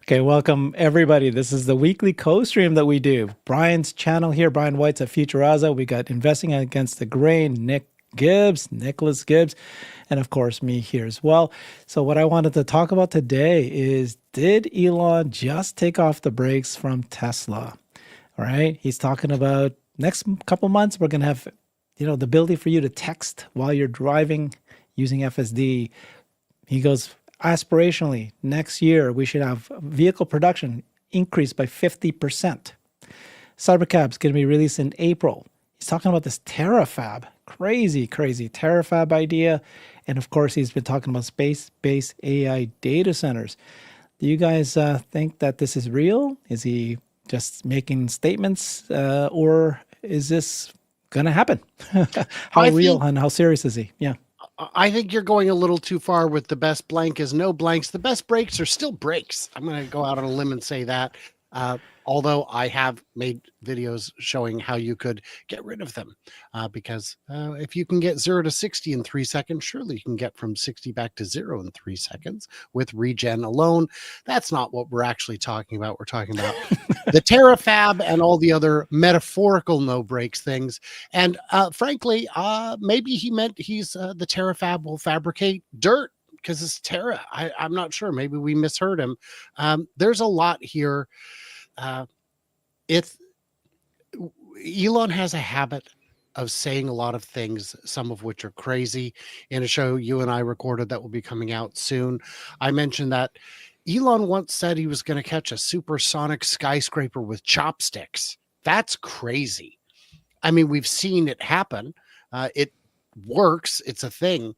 Okay, welcome everybody. This is the weekly co-stream that we do. Brian's channel here, Brian White's at Futuraza. We got Investing Against the Grain, Nicholas Gibbs, and of course me here as well. So what I wanted to talk about today is, did Elon just take off the brakes from Tesla? All right, he's talking about next couple months, we're going to have, the ability for you to text while you're driving using FSD. He goes, aspirationally, next year, we should have vehicle production increase by 50%. Cybercab's going to be released in April. He's talking about this terafab, crazy terafab idea. And of course, he's been talking about space-based AI data centers. Do you guys think that this is real? Is he just making statements, or is this going to happen? How real and how serious is he? Yeah. I think you're going a little too far with the best blank is no blanks. The best breaks are still breaks. I'm going to go out on a limb and say that. Although I have made videos showing how you could get rid of them, because if you can get 0 to 60 in 3 seconds, surely you can get from 60 back to 0 in 3 seconds with regen alone. That's not what we're actually talking about. We're talking about the terafab and all the other metaphorical no breaks things. And frankly, maybe he meant the terafab will fabricate dirt because it's Terra. I'm not sure. Maybe we misheard him. There's a lot here. Elon has a habit of saying a lot of things, some of which are crazy. In a show you and I recorded that will be coming out soon, I mentioned that Elon once said he was going to catch a supersonic skyscraper with chopsticks. That's crazy. I mean, we've seen it happen. It works. It's a thing.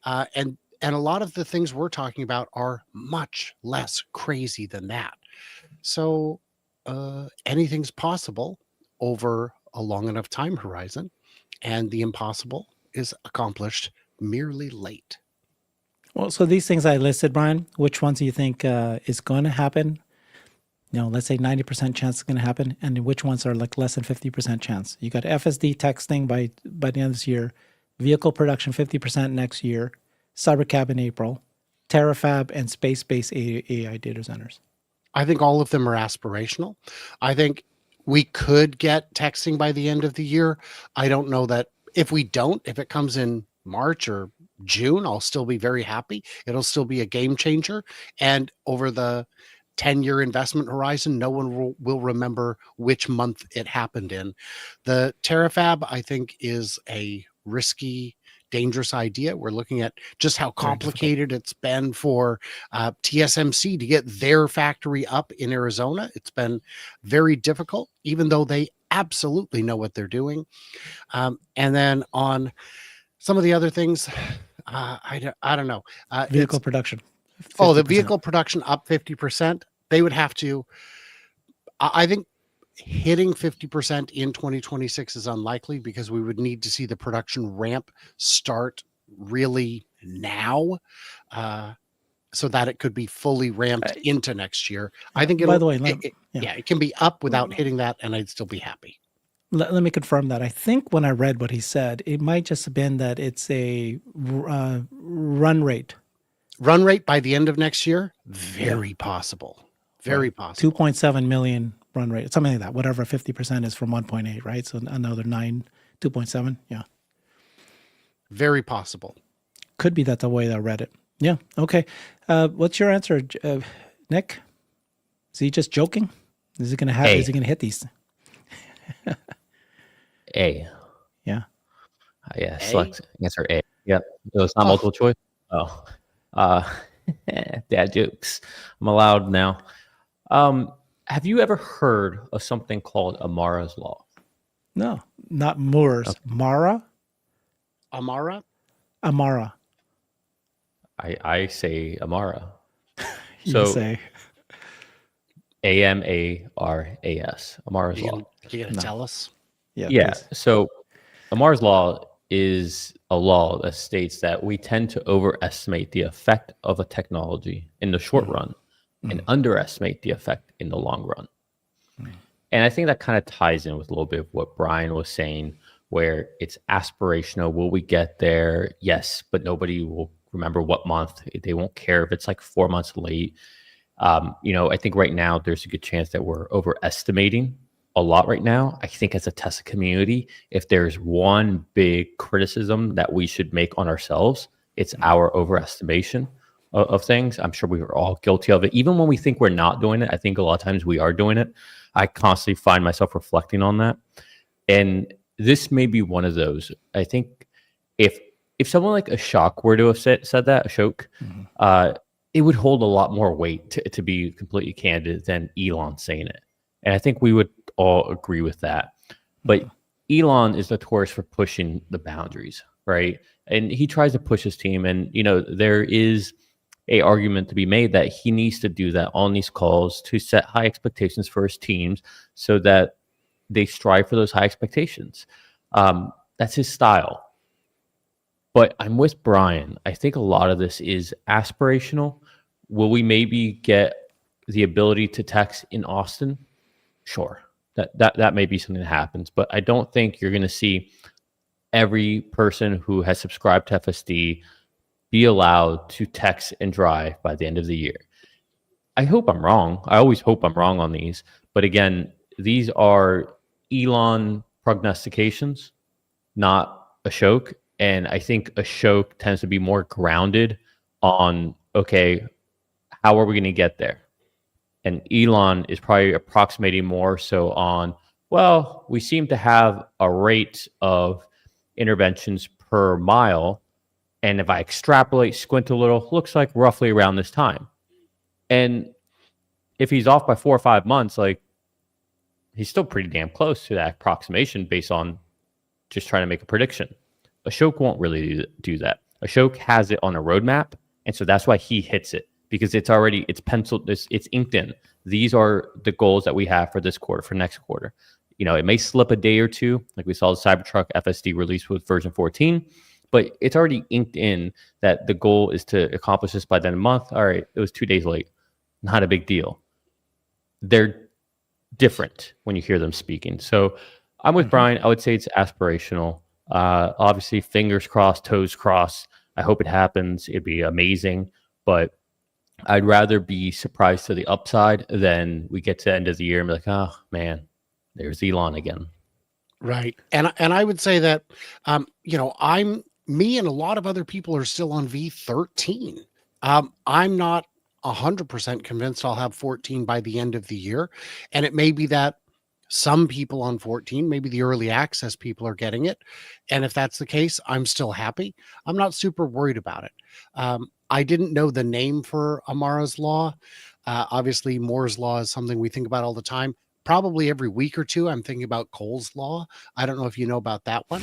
And a lot of the things we're talking about are much less crazy than that. So anything's possible over a long enough time horizon, and the impossible is accomplished merely late. Well, so these things I listed, Brian, which ones do you think is going to happen? Let's say 90% chance it's going to happen, and which ones are like less than 50% chance? You got FSD texting by the end of this year, vehicle production 50% next year, Cybercab in April, terafab, and space-based AI data centers. I think all of them are aspirational. I think we could get texting by the end of the year. I don't know that if it comes in March or June, I'll still be very happy. It'll still be a game changer. And over the 10-year investment horizon, no one will remember which month it happened in. The terafab, I think, is a risky, dangerous idea. We're looking at just how complicated it's been for TSMC to get their factory up in Arizona. It's been very difficult, even though they absolutely know what they're doing. And then on some of the other things, I don't know. Vehicle production. 50%. The vehicle production up 50%. They would have to, I think, hitting 50% in 2026 is unlikely, because we would need to see the production ramp start really now, so that it could be fully ramped into next year. I think by the way, it can be up without hitting that, and I'd still be happy. Let me confirm that. I think when I read what he said, it might just have been that it's a run rate. Run rate by the end of next year? Very possible. Very possible. 2.7 million run rate, something like that. Whatever 50% is from 1.8, right? So another 2.7. Yeah. Very possible. Could be that the way I read it. Yeah. Okay. What's your answer, Nick? Is he just joking? Is he going to hit these? A. Yeah. Yeah. Select answer A. Yep. So it's not multiple choice. Oh. Dad jokes. I'm allowed now. Have you ever heard of something called Amara's Law? No, not Moore's. Okay. Mara? Amara? Amara. I say Amara. You say AMARAS. Amara's Law. You gonna tell us? Yeah. Please. So Amara's Law is a law that states that we tend to overestimate the effect of a technology in the short run and underestimate the effect in the long run. And I think that kind of ties in with a little bit of what Brian was saying, where it's aspirational. Will we get there? Yes, but nobody will remember what month. They won't care if it's like 4 months late. I think right now there's a good chance that we're overestimating a lot right now. I think as a Tesla community, if there's one big criticism that we should make on ourselves, it's our overestimation of things. I'm sure we are all guilty of it. Even when we think we're not doing it, I think a lot of times we are doing it. I constantly find myself reflecting on that. And this may be one of those. I think if someone like Ashok were to have said that, Ashok, it would hold a lot more weight, to be completely candid, than Elon saying it. And I think we would all agree with that. But Elon is notorious for pushing the boundaries, right? And he tries to push his team. And, there is a argument to be made that he needs to do that on these calls to set high expectations for his teams so that they strive for those high expectations. That's his style. But I'm with Brian. I think a lot of this is aspirational. Will we maybe get the ability to text in Austin? Sure. That may be something that happens. But I don't think you're going to see every person who has subscribed to FSD be allowed to text and drive by the end of the year. I hope I'm wrong. I always hope I'm wrong on these. But again, these are Elon prognostications, not Ashok. And I think Ashok tends to be more grounded on, okay, how are we going to get there? And Elon is probably approximating more so on, well, we seem to have a rate of interventions per mile. And if I extrapolate, squint a little, looks like roughly around this time. And if he's off by 4 or 5 months, he's still pretty damn close to that approximation based on just trying to make a prediction. Ashok won't really do that. Ashok has it on a roadmap, and so that's why he hits it, because it's penciled, it's inked in. These are the goals that we have for this quarter, for next quarter. It may slip a day or two, like we saw the Cybertruck FSD release with version 14, but it's already inked in that the goal is to accomplish this by the end of the month. All right, it was 2 days late. Not a big deal. They're different when you hear them speaking. So I'm with Brian. I would say it's aspirational. Obviously, fingers crossed, toes crossed. I hope it happens. It'd be amazing. But I'd rather be surprised to the upside than we get to the end of the year and be like, oh, man, there's Elon again. Right. And I would say that, me and a lot of other people are still on V13. I'm not 100% convinced I'll have 14 by the end of the year. And it may be that some people on 14, maybe the early access people are getting it. And if that's the case, I'm still happy. I'm not super worried about it. I didn't know the name for Amara's Law. Obviously, Moore's Law is something we think about all the time. Probably every week or two, I'm thinking about Cole's Law. I don't know if you know about that one.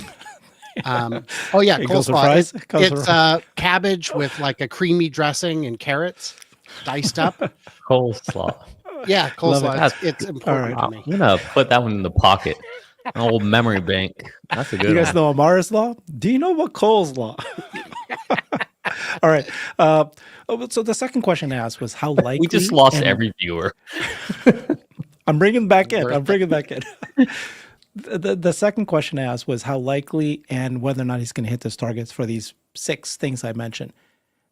Oh, yeah, Cole's Law. It's cabbage with like a creamy dressing and carrots diced up. Cole's Law. Yeah, coleslaw. It's important to me. I'm gonna put that one in the pocket. An old memory bank. That's a good one. You guys know Amara's Law? Do you know what Cole's Law? All right. So the second question I asked was how likely... We just lost every viewer. I'm bringing back in. The second question I asked was how likely and whether or not he's going to hit those targets for these 6 things I mentioned.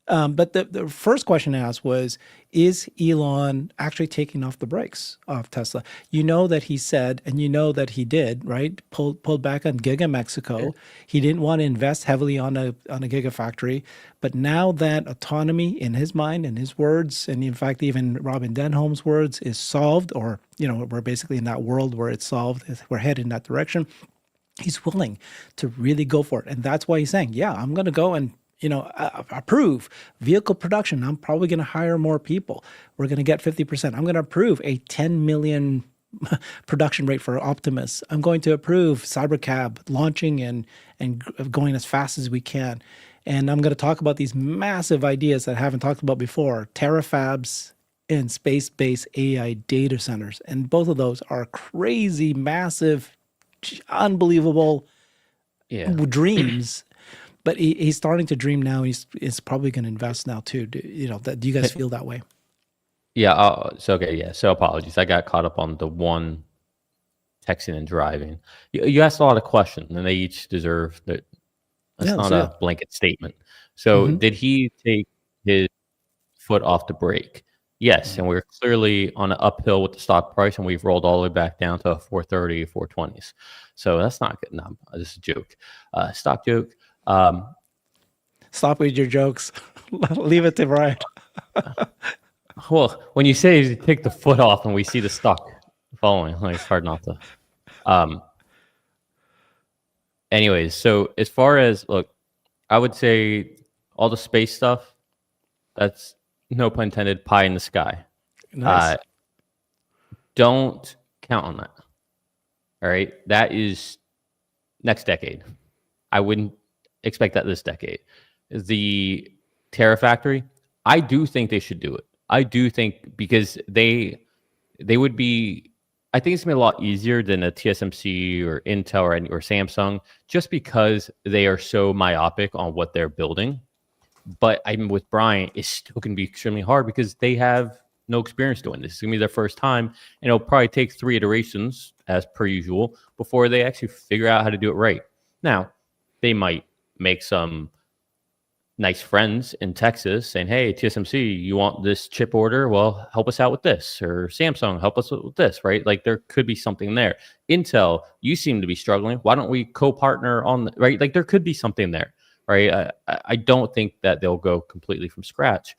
But the first question I asked was, is Elon actually taking off the brakes of Tesla? You know that he said, and you know that he did, right? Pulled back on Giga Mexico. Yeah. He didn't want to invest heavily on a Gigafactory. But now that autonomy in his mind, in his words, and in fact, even Robin Denholm's words, is solved, or, we're basically in that world where it's solved, we're headed in that direction, he's willing to really go for it. And that's why he's saying, yeah, I'm going to go and approve vehicle production. I'm probably going to hire more people. We're going to get 50%. I'm going to approve a 10 million production rate for Optimus. I'm going to approve Cybercab launching and going as fast as we can. And I'm going to talk about these massive ideas that I haven't talked about before, terafabs and space-based AI data centers. And both of those are crazy, massive, unbelievable dreams. But he's starting to dream now. He's probably going to invest now too. Do you guys feel that way? Yeah. So apologies. I got caught up on the one texting and driving. You asked a lot of questions, and they each deserve that. That's not a blanket statement. So did he take his foot off the brake? Yes, and we're clearly on an uphill with the stock price, and we've rolled all the way back down to 430, 420s. So that's not good. No, this is a joke. Stock joke. Stop with your jokes. Leave it to Brian. Well, when you say you take the foot off and we see the stock falling, like, it's hard not to. Anyways, so as far as, look, I would say all the space stuff, that's, no pun intended, pie in the sky. Nice. Don't count on that. All right. That is next decade. I wouldn't expect that this decade. The Terra Factory, I do think they should do it. I do think, because they would be, I think it's gonna be a lot easier than a TSMC or Intel or Samsung, just because they are so myopic on what they're building. But I'm with Brian, it's still going to be extremely hard because they have no experience doing this. It's going to be their first time, and it'll probably take 3 iterations, as per usual, before they actually figure out how to do it right. Now, they might make some nice friends in Texas saying, hey, TSMC, you want this chip order? Well, help us out with this. Or Samsung, help us with this, right? Like, there could be something there. Intel, you seem to be struggling. Why don't we co-partner on, right? Like, there could be something there. Right. I don't think that they'll go completely from scratch.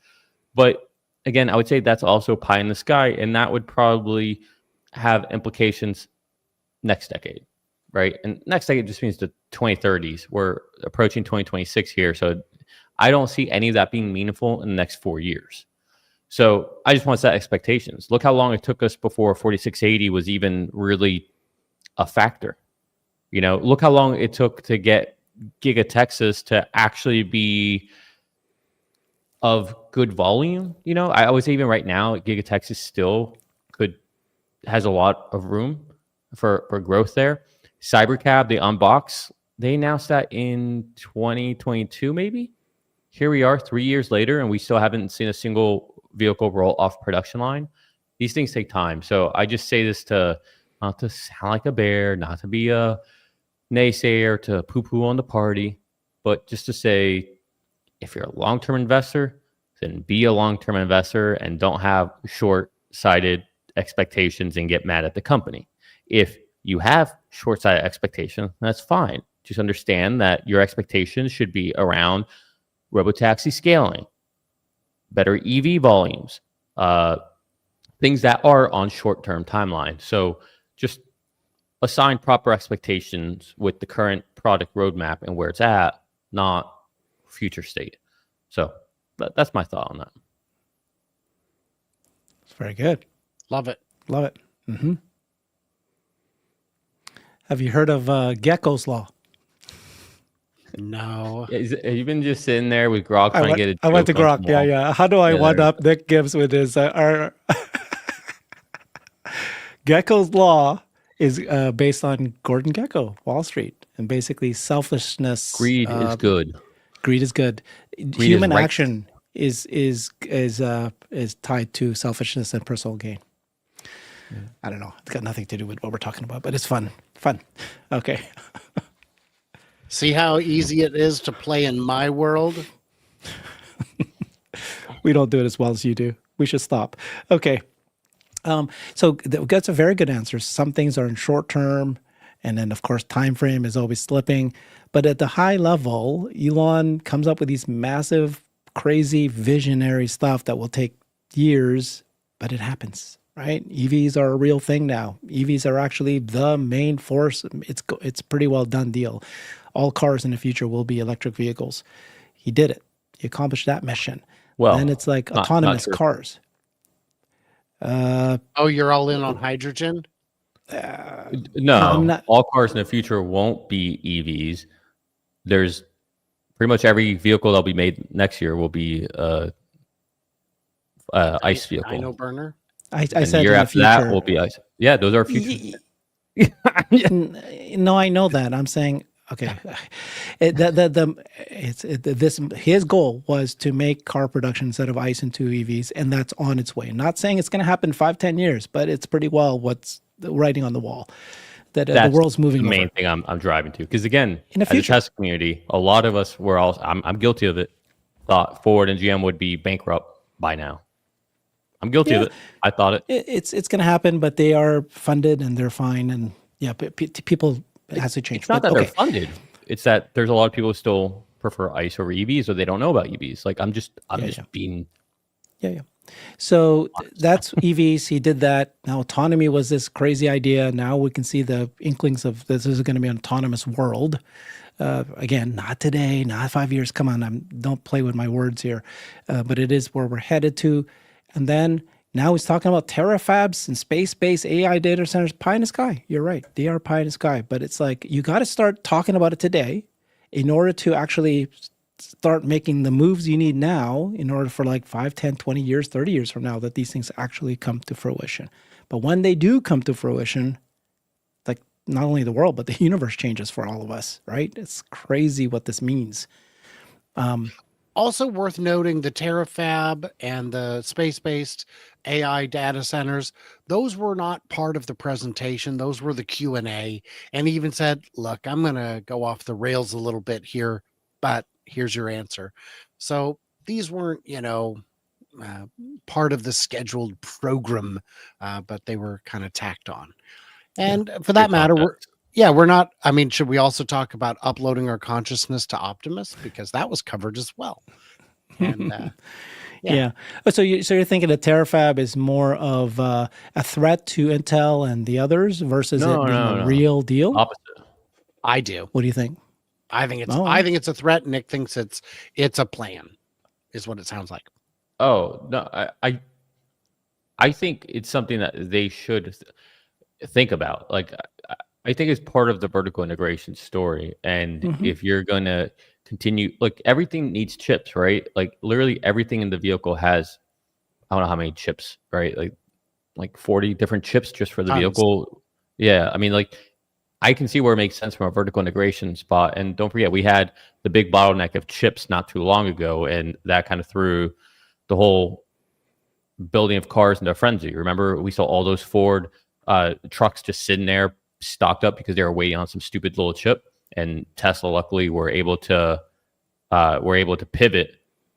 But again, I would say that's also pie in the sky. And that would probably have implications next decade. Right. And next decade just means the 2030s. We're approaching 2026 here. So I don't see any of that being meaningful in the next 4 years. So I just want to set expectations. Look how long it took us before 4680 was even really a factor. You know, look how long it took to get Giga Texas to actually be of good volume. You know, I would say even right now, Giga Texas still has a lot of room for growth there. Cybercab, the unbox, they announced that in 2022, maybe. Here we are 3 years later, and we still haven't seen a single vehicle roll off production line. These things take time. So I just say this to not to sound like a bear, not to be a naysayer, to poo-poo on the party, but just to say, if you're a long-term investor, then be a long-term investor and don't have short-sighted expectations and get mad at the company. If you have short-sighted expectations, that's fine. Just understand that your expectations should be around robotaxi scaling, better EV volumes, things that are on short-term timelines. So just assign proper expectations with the current product roadmap and where it's at, not future state. So that's my thought on that. It's very good. Love it. Love it. Mm-hmm. Have you heard of Gecko's Law? No. Have you been just sitting there with Grok trying to get a joke? I went to Grok. Yeah, yeah. How do I one up Nick Gibbs with his Gecko's Law is based on Gordon Gekko, Wall Street, and basically selfishness. Greed is good. Greed is good. Greed Human is right. action is tied to selfishness and personal gain. Yeah. I don't know. It's got nothing to do with what we're talking about, but it's fun. Fun. Okay. See how easy it is to play in my world? We don't do it as well as you do. We should stop. Okay. So that's a very good answer. Some things are in short term, and then of course time frame is always slipping. But at the high level, Elon comes up with these massive, crazy, visionary stuff that will take years, but it happens, right? EVs are a real thing now. EVs are actually the main force. It's a pretty well done deal. All cars in the future will be electric vehicles. He did it. He accomplished that mission. Well, then it's like autonomous cars. You're all in on hydrogen? No, all cars in the future won't be EVs. There's pretty much every vehicle that'll be made next year will be ICE vehicle. Dyno burner? I and said the year in the after future. that will be ICE. Yeah, those are future. No, I know that. I'm saying, okay, his goal was to make car production instead of ICE into EVs, and that's on its way. Not saying it's going to happen 5-10 years, but it's pretty well what's the writing on the wall. That the world's moving. The main thing I'm driving to, because again, in the future, as a Tesla community, a lot of us were all. I'm guilty of it. Thought Ford and GM would be bankrupt by now. I'm guilty of Yeah. it. I thought it. It's going to happen, but they are funded and they're fine. And yeah, people it has to change. It's not But that they're okay, funded. It's that there's a lot of people who still prefer ICE over EVs, or they don't know about EVs. Like I'm just yeah. being Yeah. So honest. that's EVs. He did that. Now autonomy was this crazy idea. Now we can see the inklings of this is going to be an autonomous world. Again, not today, not 5 years. Come on, don't play with my words here. But it is where we're headed to. And then now he's talking about terafabs and space-based AI data centers. Pie in the sky. You're right. They are pie in the sky. But it's like you got to start talking about it today in order to actually start making the moves you need now in order for like 5, 10, 20 years, 30 years from now that these things actually come to fruition. But when they do come to fruition, like not only the world, but the universe changes for all of us, right? It's crazy what this means. Also worth noting, the terafab and the space-based AI data centers, those were not part of the presentation. Those were the Q&A. And he even said, look, I'm going to go off the rails a little bit here, but here's your answer. So these weren't, part of the scheduled program, but they were kind of tacked on. And for that Great matter, context. we're not, I mean, should we also talk about uploading our consciousness to Optimus? Because that was covered as well. And Yeah. So you're thinking that terafab is more of a threat to Intel and the others versus it being a real deal? Opposite. I do. What do you think? I think it's Oh. I think it's a threat. Nick thinks it's a plan, is what it sounds like. Oh no, I think it's something that they should think about. Like I think it's part of the vertical integration story. And if you're gonna continue, like everything needs chips, right? Like literally everything in the vehicle has, I don't know how many chips, right? Like 40 different chips just for the Tons. vehicle. Yeah, I mean, like I can see where it makes sense from a vertical integration spot. And don't forget, we had the big bottleneck of chips not too long ago, and that kind of threw the whole building of cars into a frenzy. Remember, we saw all those Ford trucks just sitting there stocked up because they were waiting on some stupid little chip. And Tesla, luckily, were able to pivot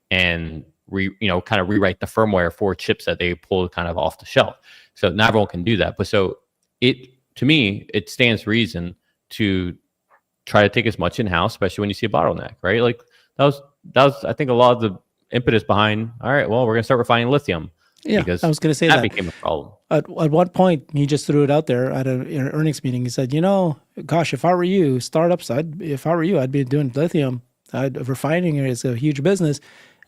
and kind of rewrite the firmware for chips that they pulled kind of off the shelf. So not everyone can do that. But so to me, it stands reason to try to take as much in house, especially when you see a bottleneck, right? Like that was I think a lot of the impetus behind. All right, well, we're gonna start refining lithium. Yeah, because I was going to say that that became a problem. At one point, he just threw it out there at an earnings meeting. He said, gosh, if I were you, startups, I'd be doing lithium. Refining it is a huge business.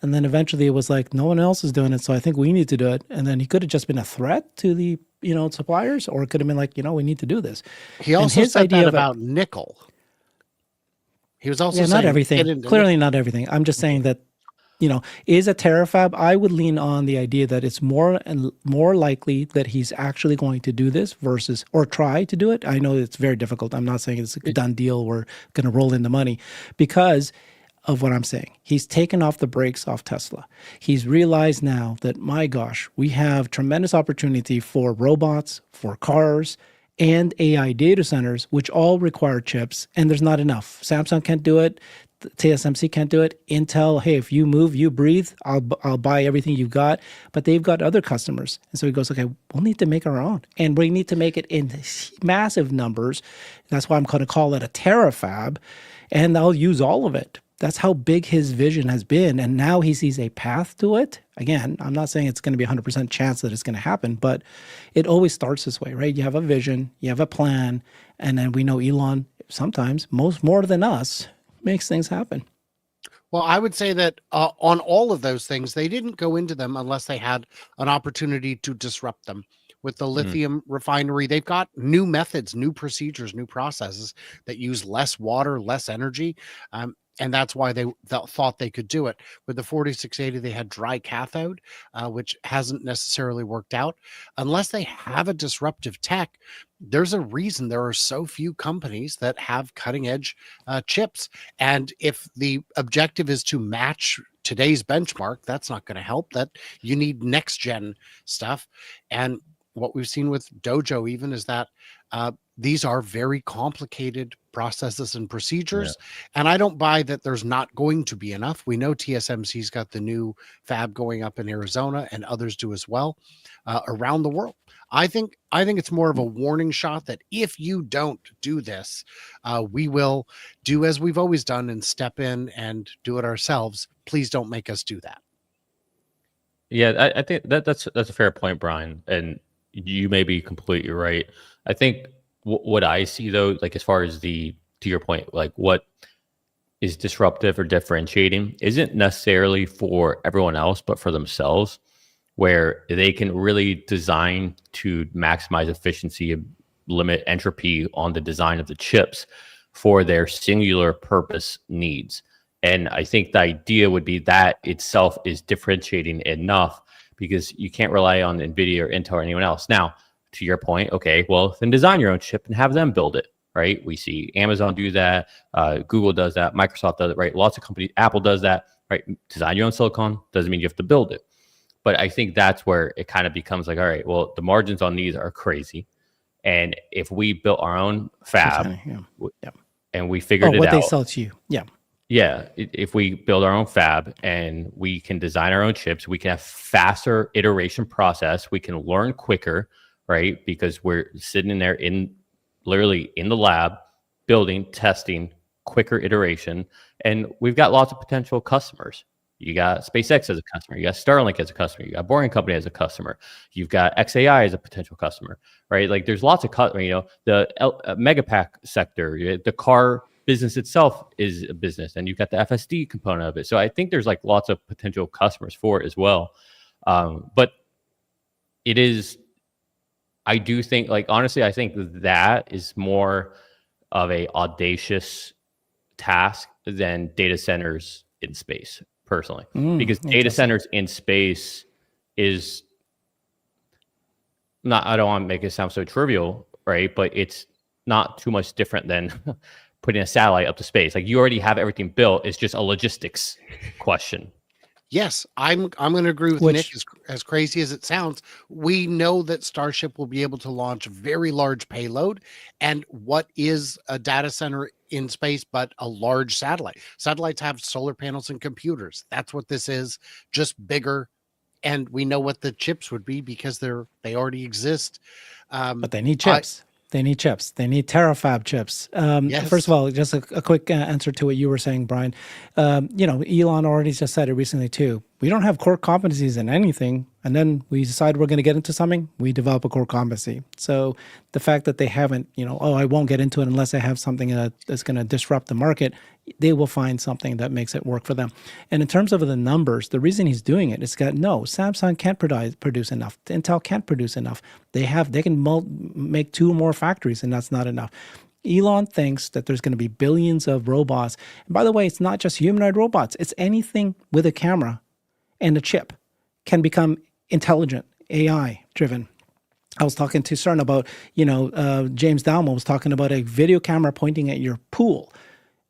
And then eventually it was like, no one else is doing it, so I think we need to do it. And then he could have just been a threat to the, suppliers, or it could have been like, we need to do this. He also said that about nickel. He was also saying not everything. Clearly not everything. I'm just saying that, is a terafab. I would lean on the idea that it's more likely that he's actually going to do this versus or try to do it. I know it's very difficult. I'm not saying it's a done deal. We're going to roll in the money because of what I'm saying. He's taken off the brakes off Tesla. He's realized now that, my gosh, we have tremendous opportunity for robots, for cars, and AI data centers, which all require chips, and there's not enough. Samsung can't do it. TSMC can't do it. Intel, hey, if you move, you breathe, I'll buy everything you've got. But they've got other customers. And so he goes, okay, we'll need to make our own. And we need to make it in massive numbers. That's why I'm going to call it a terafab. And I'll use all of it. That's how big his vision has been. And now he sees a path to it. Again, I'm not saying it's going to be 100% chance that it's going to happen, but it always starts this way, right? You have a vision, you have a plan, and then we know Elon sometimes, more than us, makes things happen. Well, I would say that on all of those things, they didn't go into them unless they had an opportunity to disrupt them. With the lithium refinery, they've got new methods, new procedures, new processes that use less water, less energy. And that's why they thought they could do it. With the 4680, they had dry cathode, which hasn't necessarily worked out. Unless they have a disruptive tech, there's a reason there are so few companies that have cutting edge chips. And if the objective is to match today's benchmark, that's not going to help. That you need next gen stuff. And what we've seen with Dojo even is that these are very complicated processes and procedures. And I don't buy that there's not going to be enough. We know TSMC's got the new fab going up in Arizona, and others do as well around the world. I think it's more of a warning shot that if you don't do this, we will do as we've always done and step in and do it ourselves. Please don't make us do that. Yeah, I think that's a fair point, Brian, and you may be completely right. I think what I see though, like as far as to your point, like what is disruptive or differentiating isn't necessarily for everyone else, but for themselves, where they can really design to maximize efficiency and limit entropy on the design of the chips for their singular purpose needs. And I think the idea would be that itself is differentiating enough, because you can't rely on NVIDIA or Intel or anyone else. Now, to your point, okay, well, then design your own chip and have them build it, right? We see Amazon do that. Google does that. Microsoft does it, right? Lots of companies, Apple does that, right? Design your own silicon. Doesn't mean you have to build it. But I think that's where it kind of becomes like, all right, well, the margins on these are crazy. And if we built our own fab and we figured it what out. They sell to you. Yeah. Yeah, if we build our own fab and we can design our own chips, we can have faster iteration process. We can learn quicker, right? Because we're sitting in there literally in the lab, building, testing, quicker iteration. And we've got lots of potential customers. You got SpaceX as a customer. You got Starlink as a customer. You got Boring Company as a customer. You've got XAI as a potential customer, right? Like there's lots of customers, the Megapack sector, the car business itself is a business, and you've got the FSD component of it. So I think there's like lots of potential customers for it as well. But it is, I do think, like, honestly, I think that is more of a audacious task than data centers in space, personally, because data centers in space is not, I don't want to make it sound so trivial, right? But it's not too much different than putting a satellite up to space. Like you already have everything built. It's just a logistics question. Yes, I'm going to agree with Nick. As crazy as it sounds, we know that Starship will be able to launch a very large payload. And what is a data center in space but a large satellite? Satellites have solar panels and computers. That's what this is, just bigger. And we know what the chips would be because they already exist. But they need chips. They need chips. They need terafab chips. Yes. First of all, just a quick answer to what you were saying, Brian. Elon already just said it recently too. We don't have core competencies in anything, and then we decide we're going to get into something, we develop a core competency. So the fact that they haven't, I won't get into it unless I have something that's going to disrupt the market, they will find something that makes it work for them. And in terms of the numbers, the reason he's doing it is that Samsung can't produce enough. Intel can't produce enough. They can make 2 more factories, and that's not enough. Elon thinks that there's going to be billions of robots. And by the way, it's not just humanoid robots. It's anything with a camera and a chip can become intelligent, AI driven. I was talking to CERN about, James Dalman was talking about a video camera pointing at your pool.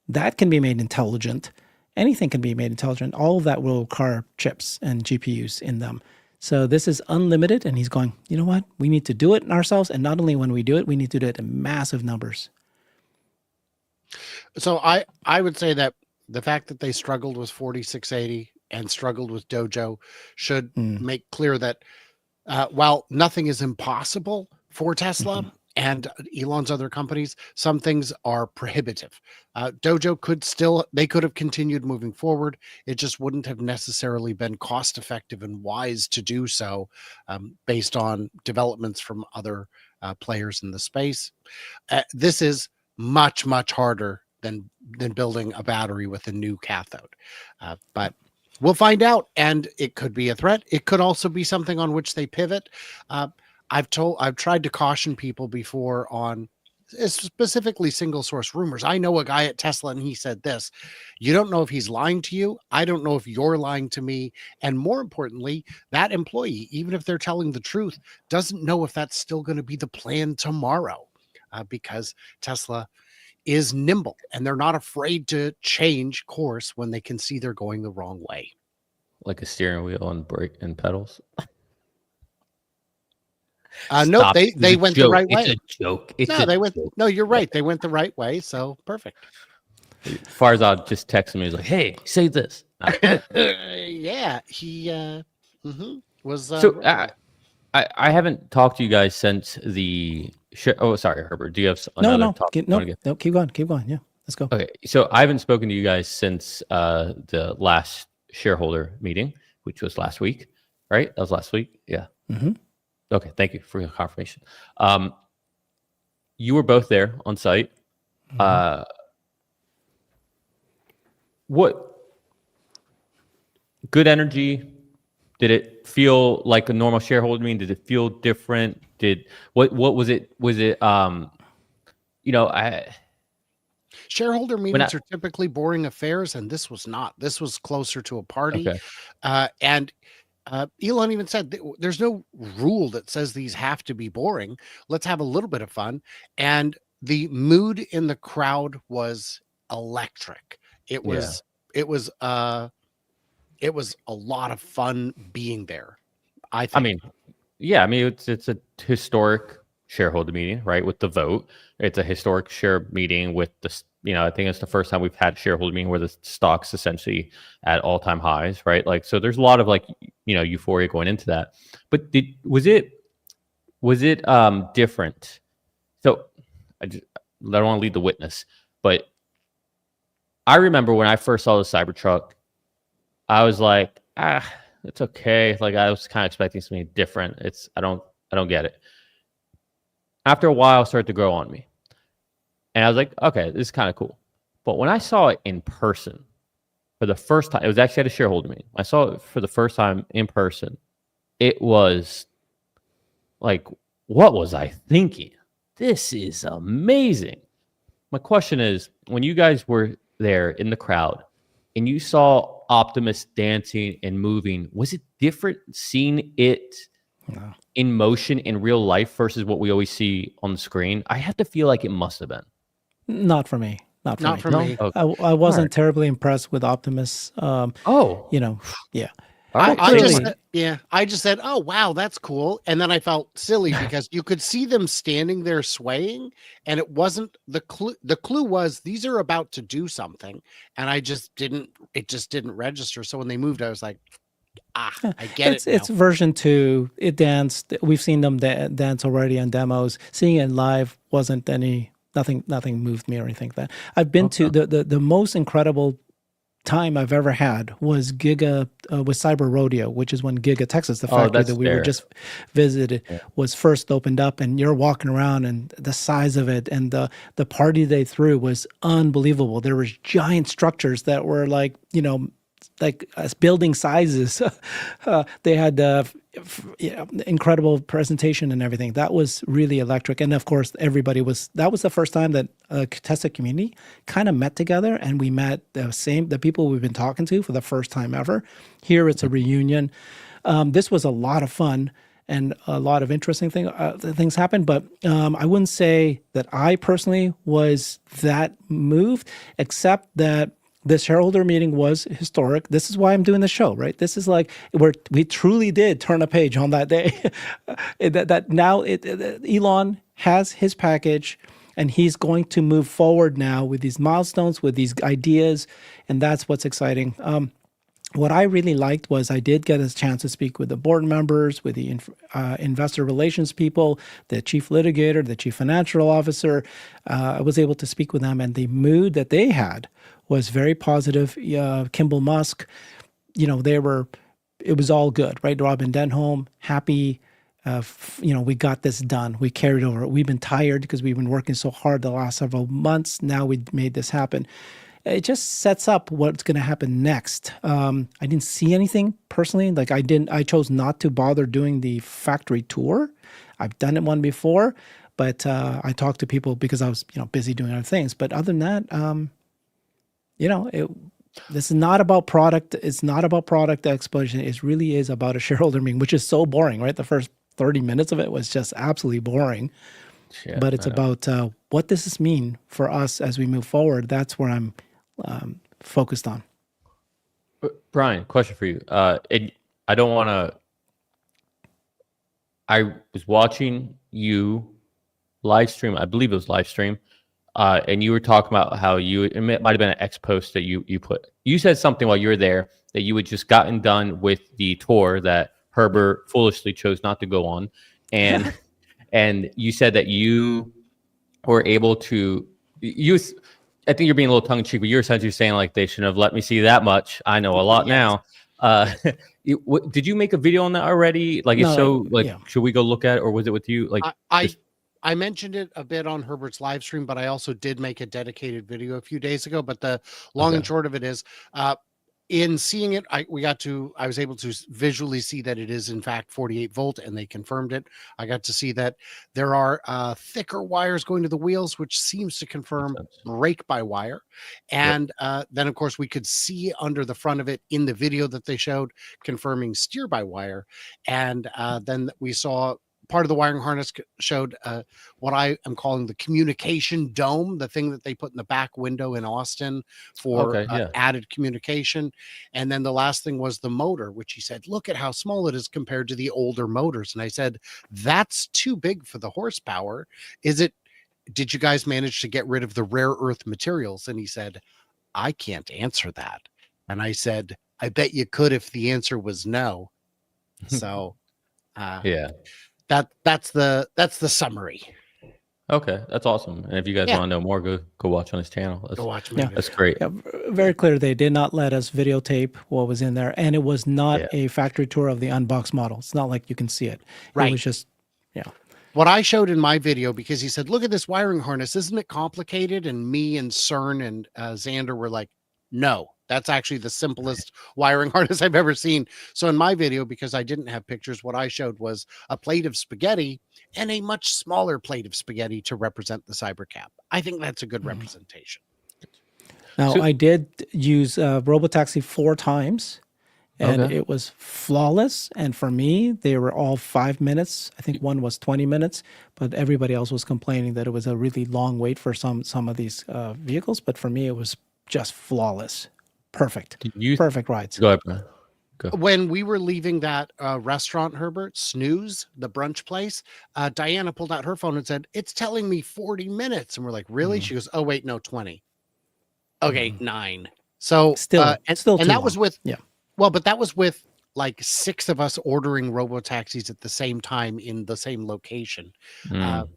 That can be made intelligent. Anything can be made intelligent. All of that will require chips and GPUs in them. So this is unlimited. And he's going, you know what? We need to do it ourselves. And not only when we do it, we need to do it in massive numbers. So I would say that the fact that they struggled with 4680 and struggled with Dojo should make clear that while nothing is impossible for Tesla and Elon's other companies, some things are prohibitive. Dojo could have continued moving forward. It just wouldn't have necessarily been cost effective and wise to do so based on developments from other players in the space. This is much, much harder than building a battery with a new cathode. But we'll find out, and it could be a threat. It could also be something on which they pivot. I've tried to caution people before on specifically single source rumors. I know a guy at Tesla, and he said this: you don't know if he's lying to you. I don't know if you're lying to me. And more importantly, that employee, even if they're telling the truth, doesn't know if that's still going to be the plan tomorrow, because Tesla is nimble and they're not afraid to change course when they can see they're going the wrong way. Like a steering wheel and brake and pedals. Nope, Stop. they went the right It's way. a joke. It's No, a they went. joke. No, you're right. They went the right way. So perfect. Farzad just texted me. He's like, "Hey, say this." Yeah, he was. So I haven't talked to you guys since the. Oh, sorry, Herbert. Do you have another topic? Keep going. Yeah, let's go. Okay, so I haven't spoken to you guys since the last shareholder meeting, which was last week, right? That was last week. Yeah. Mm-hmm. Okay, thank you for your confirmation. You were both there on site. Mm-hmm. What good energy? Did it feel like a normal shareholder meeting? Did it feel different? What was it? Was it shareholder when I meetings are typically boring affairs, and this was not. This was closer to a party, okay. and Elon even said there's no rule that says these have to be boring. Let's have a little bit of fun. And the mood in the crowd was electric. It Yeah. was it was uh it was a lot of fun being there, I I think. mean, yeah, I mean it's a historic shareholder meeting, right? With the vote, it's a historic share meeting with the I think it's the first time we've had a shareholder meeting where the stock's essentially at all-time highs, right? Like, so there's a lot of like euphoria going into that. But was it different? So I don't want to lead the witness, but I remember when I first saw the Cybertruck, I was like, it's okay. Like I was kind of expecting something different. I don't get it. After a while, it started to grow on me. And I was like, okay, this is kind of cool. But when I saw it in person for the first time, it was actually at a shareholder meeting. I saw it for the first time in person. It was like, what was I thinking? This is amazing. My question is, when you guys were there in the crowd and you saw Optimus dancing and moving, was it different seeing it in motion in real life versus what we always see on the screen? I have to feel like it must have been. Not for me. Not for Not me. for No? me. Okay. I wasn't terribly impressed with Optimus. Oh, Yeah. all right. I Same just with- I just said, oh wow, that's cool. And then I felt silly because you could see them standing there swaying, and it wasn't the clue. The clue was these are about to do something, and it just didn't register. So when they moved, I was like, I get it now. It's version 2. It danced. We've seen them dance already on demos. Seeing it live wasn't nothing moved me or anything like that. I've been to the most incredible time I've ever had was Giga with Cyber Rodeo, which is when Giga Texas, the factory that's that we were there. just visited, was first opened up, and you're walking around and the size of it and the party they threw was unbelievable. There was giant structures that were like building sizes. They had incredible presentation and everything. That was really electric. And of course, that was the first time that Tesla community kind of met together, and we met the people we've been talking to for the first time ever. Here it's a reunion. This was a lot of fun and a lot of interesting things happened, but I wouldn't say that I personally was that moved, except that this shareholder meeting was historic. This is why I'm doing the show, right? This is like we truly did turn a page on that day. that now Elon has his package, and he's going to move forward now with these milestones, with these ideas, and that's what's exciting. What I really liked was I did get a chance to speak with the board members, with the investor relations people, the chief litigator, the chief financial officer. I was able to speak with them, and the mood that they had was very positive. Kimball Musk, it was all good, right? Robin Denholm, happy. We got this done. We carried over. We've been tired because we've been working so hard the last several months. Now we made this happen. It just sets up what's going to happen next. I didn't see anything personally. I chose not to bother doing the factory tour. I've done it one before, but I talked to people because I was, busy doing other things. But other than that, this is not about product. It's not about product explosion. It really is about a shareholder meeting, which is so boring, right? The first 30 minutes of it was just absolutely boring. Yeah, but it's about what does this mean for us as we move forward. That's where I'm focused on. Brian, question for you. I don't want to I was watching you live stream. I believe it was live stream. And you were talking about how it might have been an X post that you put. You said something while you were there that you had just gotten done with the tour that Herbert foolishly chose not to go on, and and you said that you were able to use. I think you're being a little tongue in cheek, but you're essentially saying like they shouldn't have let me see that much. I know a lot Yes. now. Did you make a video on that already? Like, if No, so, like, yeah. should we go look at it, or was it with you? Like, I mentioned it a bit on Herbert's live stream, but I also did make a dedicated video a few days ago. But the long and short of it is, in seeing it, I was able to visually see that it is in fact 48 volt, and they confirmed it. I got to see that there are thicker wires going to the wheels, which seems to confirm brake by wire. And then of course we could see under the front of it in the video that they showed, confirming steer by wire. And then we saw part of the wiring harness showed what I am calling the communication dome, the thing that they put in the back window in Austin for added communication. And then the last thing was the motor, which he said, look at how small it is compared to the older motors. And I said, that's too big for the horsepower. Did you guys manage to get rid of the rare earth materials? And he said, I can't answer that. And I said, I bet you could if the answer was no. So that's the summary. Okay, that's awesome. And if you guys want to know more, go watch on his channel. Go watch Yeah. That's great. Yeah, very clear. They did not let us videotape what was in there, and it was not a factory tour of the unboxed model. It's not like you can see it. Right. It was just, what I showed in my video, because he said, look at this wiring harness. Isn't it complicated? And me and CERN and Xander were like, no, that's actually the simplest wiring harness I've ever seen. So in my video, because I didn't have pictures, what I showed was a plate of spaghetti and a much smaller plate of spaghetti to represent the Cybercab. I think that's a good representation. Now, I did use Robotaxi 4 times, and it was flawless. And for me, they were all 5 minutes. I think one was 20 minutes, but everybody else was complaining that it was a really long wait for some of these vehicles. But for me, it was just flawless. Perfect. Perfect rides. Go ahead, Brian. Go. When we were leaving that restaurant, Herbert, Snooze, the brunch place, Diana pulled out her phone and said, it's telling me 40 minutes. And we're like, really? She goes, oh, wait, no, 20. Okay, 9. So still and that long. Was with, well, but that was with like 6 of us ordering robo-taxis at the same time in the same location. But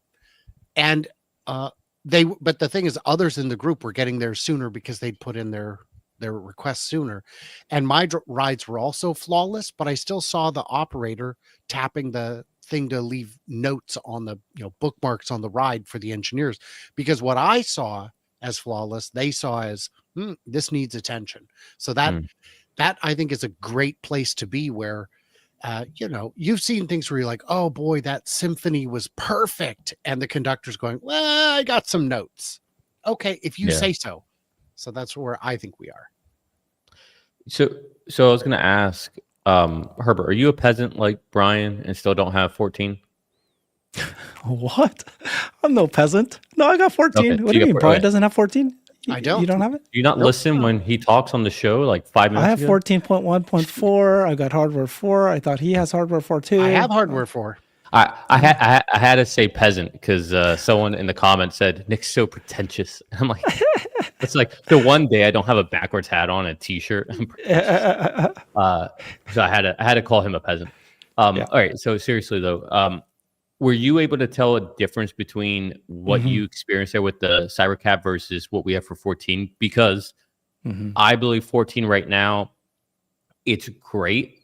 the thing is, others in the group were getting there sooner because they'd put in their requests sooner. And my rides were also flawless, but I still saw the operator tapping the thing to leave notes on the, bookmarks on the ride for the engineers, because what I saw as flawless, they saw as this needs attention. So that I think is a great place to be, where you've seen things where you're like, oh boy, that symphony was perfect, and the conductor's going, well, I got some notes. Okay, if you say so. So that's where I think we are. So I was going to ask, Herbert, are you a peasant like Brian and still don't have 14? What? I'm no peasant. No, I got 14. Okay, What do you mean? Brian doesn't have 14? I don't. You don't have it? Do you not listen when he talks on the show like 5 minutes I have ago? 14.1.4. I got hardware 4. I thought he has hardware 4 too. I have hardware 4. I had to say peasant because someone in the comments said Nick's so pretentious. I'm like, it's like the one day I don't have a backwards hat on, a t-shirt. So I had to call him a peasant. All right. So seriously though, were you able to tell a difference between what you experienced there with the Cybercab versus what we have for 14? Because I believe 14 right now, it's great,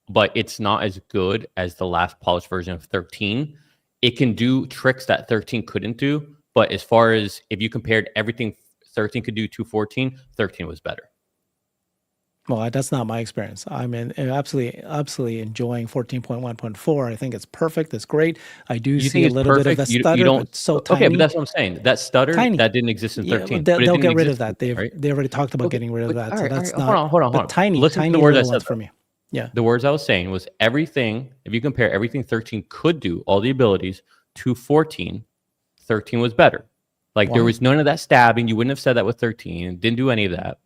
but it's not as good as the last polished version of 13. It can do tricks that 13 couldn't do, but as far as if you compared everything 13 could do to 14, 13 was better. Well, that's not my experience. I'm absolutely enjoying 14.1.4. I think it's perfect. It's great. I do see a little bit of a stutter, but it's so tiny. Okay, but that's what I'm saying. That stutter, that didn't exist in 13. They'll get rid of that. They already talked about getting rid of that. So that's not. Hold on. Tiny, Listen tiny to the words I little said ones for me. Yeah. The words I was saying was everything, if you compare everything 13 could do, all the abilities, to 14, 13 was better. Like there was none of that stabbing. You wouldn't have said that with 13. Didn't do any of that.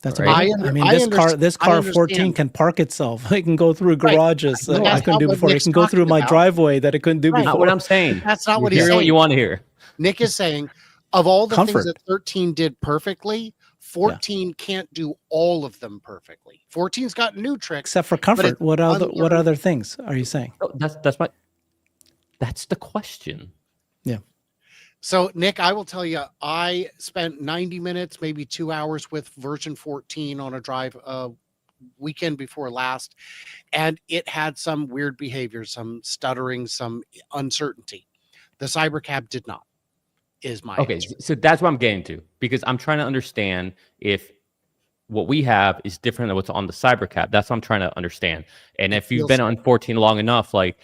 That's right? about it. I mean, I this car 14 understand. can park itself. It can go through Right. garages No, that I That's couldn't not do what before. It Nick's can go through talking my about. driveway that it couldn't do Right. Not what before. I'm saying. That's not You're what he's hearing what saying. you want to hear. Nick is saying, of all the things Comfort. that 13 did perfectly, 14 can't do all of them perfectly. 14's got new tricks, Except for but comfort. it's What unlearned. other things are you saying? No, that's the question. Yeah. So, Nick, I will tell you, I spent 90 minutes, maybe 2 hours with version 14 on a drive weekend before last, and it had some weird behavior, some stuttering, some uncertainty. The Cybercab did not, is my Okay, answer. so that's what I'm getting to, because I'm trying to understand if what we have is different than what's on the Cybercab. That's what I'm trying to understand. And if you've been on 14 long enough, like,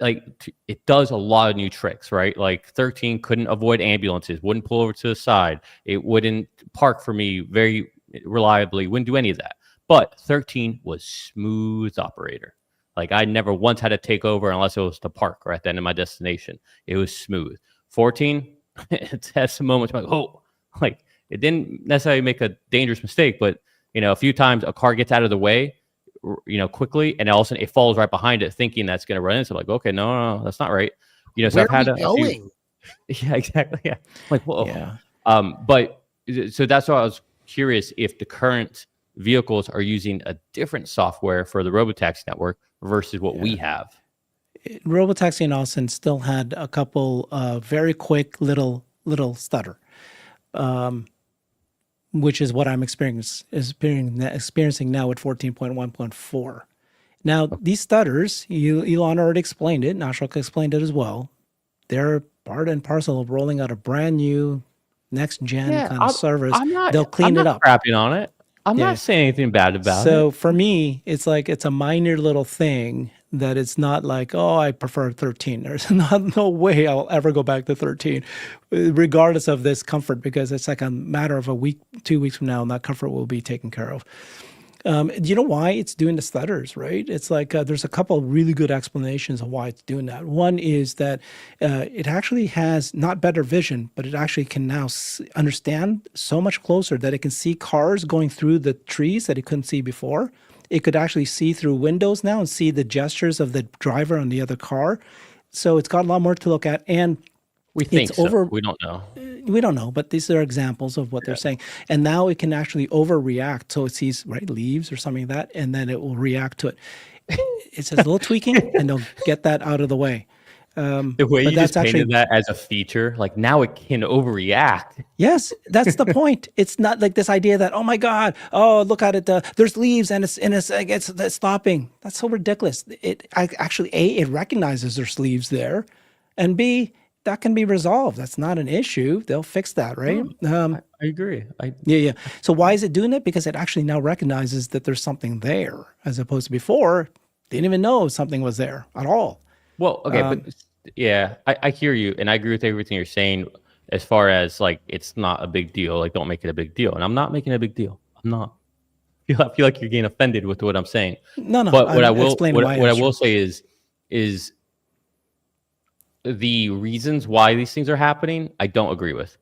it does a lot of new tricks, right? Like 13 couldn't avoid ambulances, wouldn't pull over to the side, it wouldn't park for me very reliably, wouldn't do any of that. But 13 was smooth operator. Like, I never once had to take over unless it was to park or at the end of my destination. It was smooth. 14, it has some moments like, oh, like, it didn't necessarily make a dangerous mistake, but a few times a car gets out of the way, quickly, and all of a sudden it falls right behind it, thinking that's going to run into. Like, okay, no, that's not right. So Where I've had are we going? yeah, exactly, yeah. Like, whoa. Yeah. But so that's why I was curious if the current vehicles are using a different software for the robotaxi network versus what we have. Robotaxi in Austin still had a couple very quick little stutter, which is what I'm experiencing now with 14.1.4. Now, these stutters, Elon already explained it, Nashok explained it as well. They're part and parcel of rolling out a brand new next gen kind of service. They'll clean it up. Crapping on it. I'm not saying anything bad about it. So for me, it's like it's a minor little thing that it's not like, oh, I prefer 13. There's no way I'll ever go back to 13, regardless of this comfort, because it's like a matter of a week, 2 weeks from now, and that comfort will be taken care of. You know why it's doing the stutters, right? It's like there's a couple of really good explanations of why it's doing that. One is that it actually has not better vision, but it actually can now understand so much closer that it can see cars going through the trees that it couldn't see before. It could actually see through windows now and see the gestures of the driver on the other car. So it's got a lot more to look at. And we think so. We don't know. We don't know, but these are examples of what they're saying. And now it can actually overreact. So it sees leaves or something like that, and then it will react to it. It says a little tweaking, and they'll get that out of the way. The way you just painted that as a feature, like now it can overreact. Yes, that's the point. It's not like this idea that, oh my God, oh look at it, there's leaves and it's stopping. That's so ridiculous. It recognizes there's leaves there, and B, that can be resolved. That's not an issue. They'll fix that, right? I agree. Yeah. So why is it doing it? Because it actually now recognizes that there's something there, as opposed to before, didn't even know something was there at all. Well, okay, but yeah, I hear you, and I agree with everything you're saying as far as like it's not a big deal. Like, don't make it a big deal, and I'm not making it a big deal. I'm not. I feel like you're getting offended with what I'm saying. No. But what I will say is the reasons why these things are happening, I don't agree with.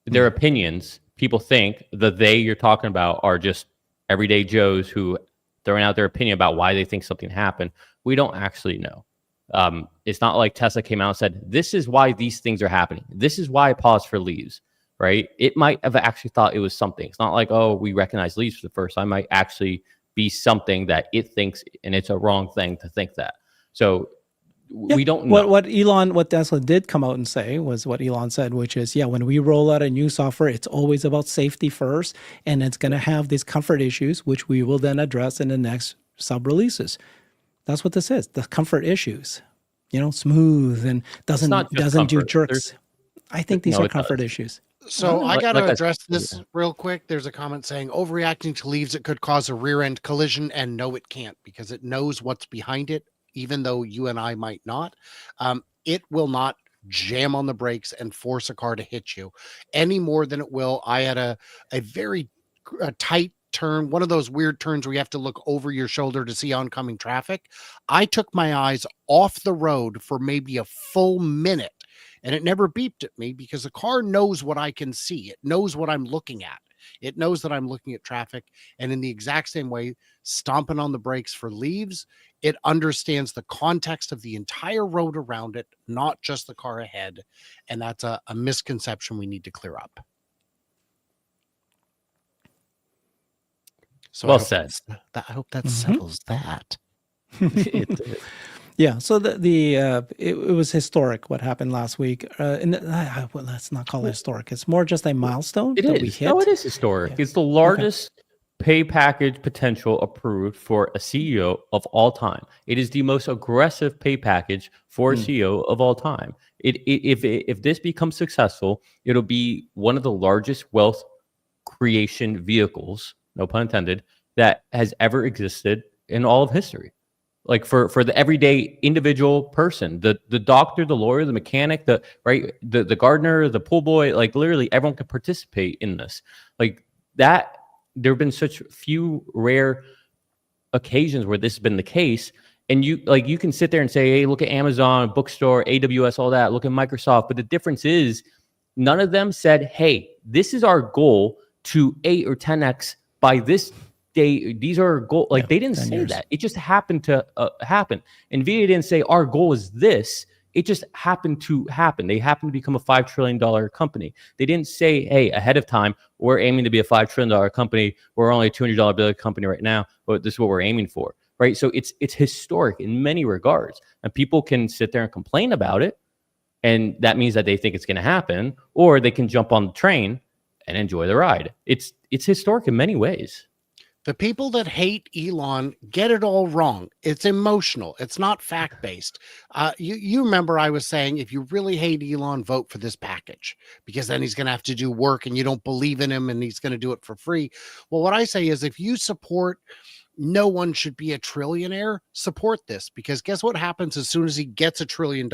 Their opinions, people think that you're talking about are just everyday Joes who throwing out their opinion about why they think something happened. We don't actually know. It's not like Tesla came out and said, this is why these things are happening. This is why I paused for leaves, right? It might have actually thought it was something. It's not like, oh, we recognize leaves for the first time. It might actually be something that it thinks, and it's a wrong thing to think that. So we don't know. What Tesla did come out and say was what Elon said, which is, when we roll out a new software, it's always about safety first, and it's going to have these comfort issues, which we will then address in the next sub-releases. That's what this is, the comfort issues. Smooth and doesn't do jerks. I think these are comfort issues. So I got to address this real quick. There's a comment saying overreacting to leaves, it could cause a rear end collision, and no, it can't, because it knows what's behind it, even though you and I might not. It will not jam on the brakes and force a car to hit you any more than it will. I had a very tight turn, one of those weird turns where you have to look over your shoulder to see oncoming traffic. I took my eyes off the road for maybe a full minute, and it never beeped at me because the car knows what I can see. It knows what I'm looking at. It knows that I'm looking at traffic, and in the exact same way, stomping on the brakes for leaves, it understands the context of the entire road around it, not just the car ahead. And that's a misconception we need to clear up. So Well said. I hope that settles that. Yeah, so it was historic what happened last week. Well, let's not call it historic. It's more just a milestone It that we is. hit. No, it is historic. It's the largest pay package potential approved for a CEO of all time. It is the most aggressive pay package for a CEO of all time. If this becomes successful, it'll be one of the largest wealth creation vehicles, no pun intended, that has ever existed in all of history. Like for the everyday individual person, the doctor, the lawyer, the mechanic, the gardener, the pool boy, like literally everyone can participate in this. Like that, there have been such few rare occasions where this has been the case. And you can sit there and say, hey, look at Amazon, bookstore, AWS, all that, look at Microsoft. But the difference is none of them said, hey, this is our goal to 8 or 10x by this day. These are our goal. Like they didn't say that. It just happened to happen. NVIDIA didn't say our goal is this. It just happened to happen. They happened to become a $5 trillion company. They didn't say, hey, ahead of time, we're aiming to be a $5 trillion company. We're only a $200 billion company right now, but this is what we're aiming for, right? So it's historic in many regards. And people can sit there and complain about it, and that means that they think it's going to happen, or they can jump on the train and enjoy the ride. It's historic in many ways. The people that hate Elon get it all wrong. It's emotional. It's not fact-based. You remember I was saying, if you really hate Elon, vote for this package, because then he's going to have to do work and you don't believe in him and he's going to do it for free. Well, what I say is if you support no one should be a trillionaire, support this, because guess what happens as soon as he gets $1 trillion?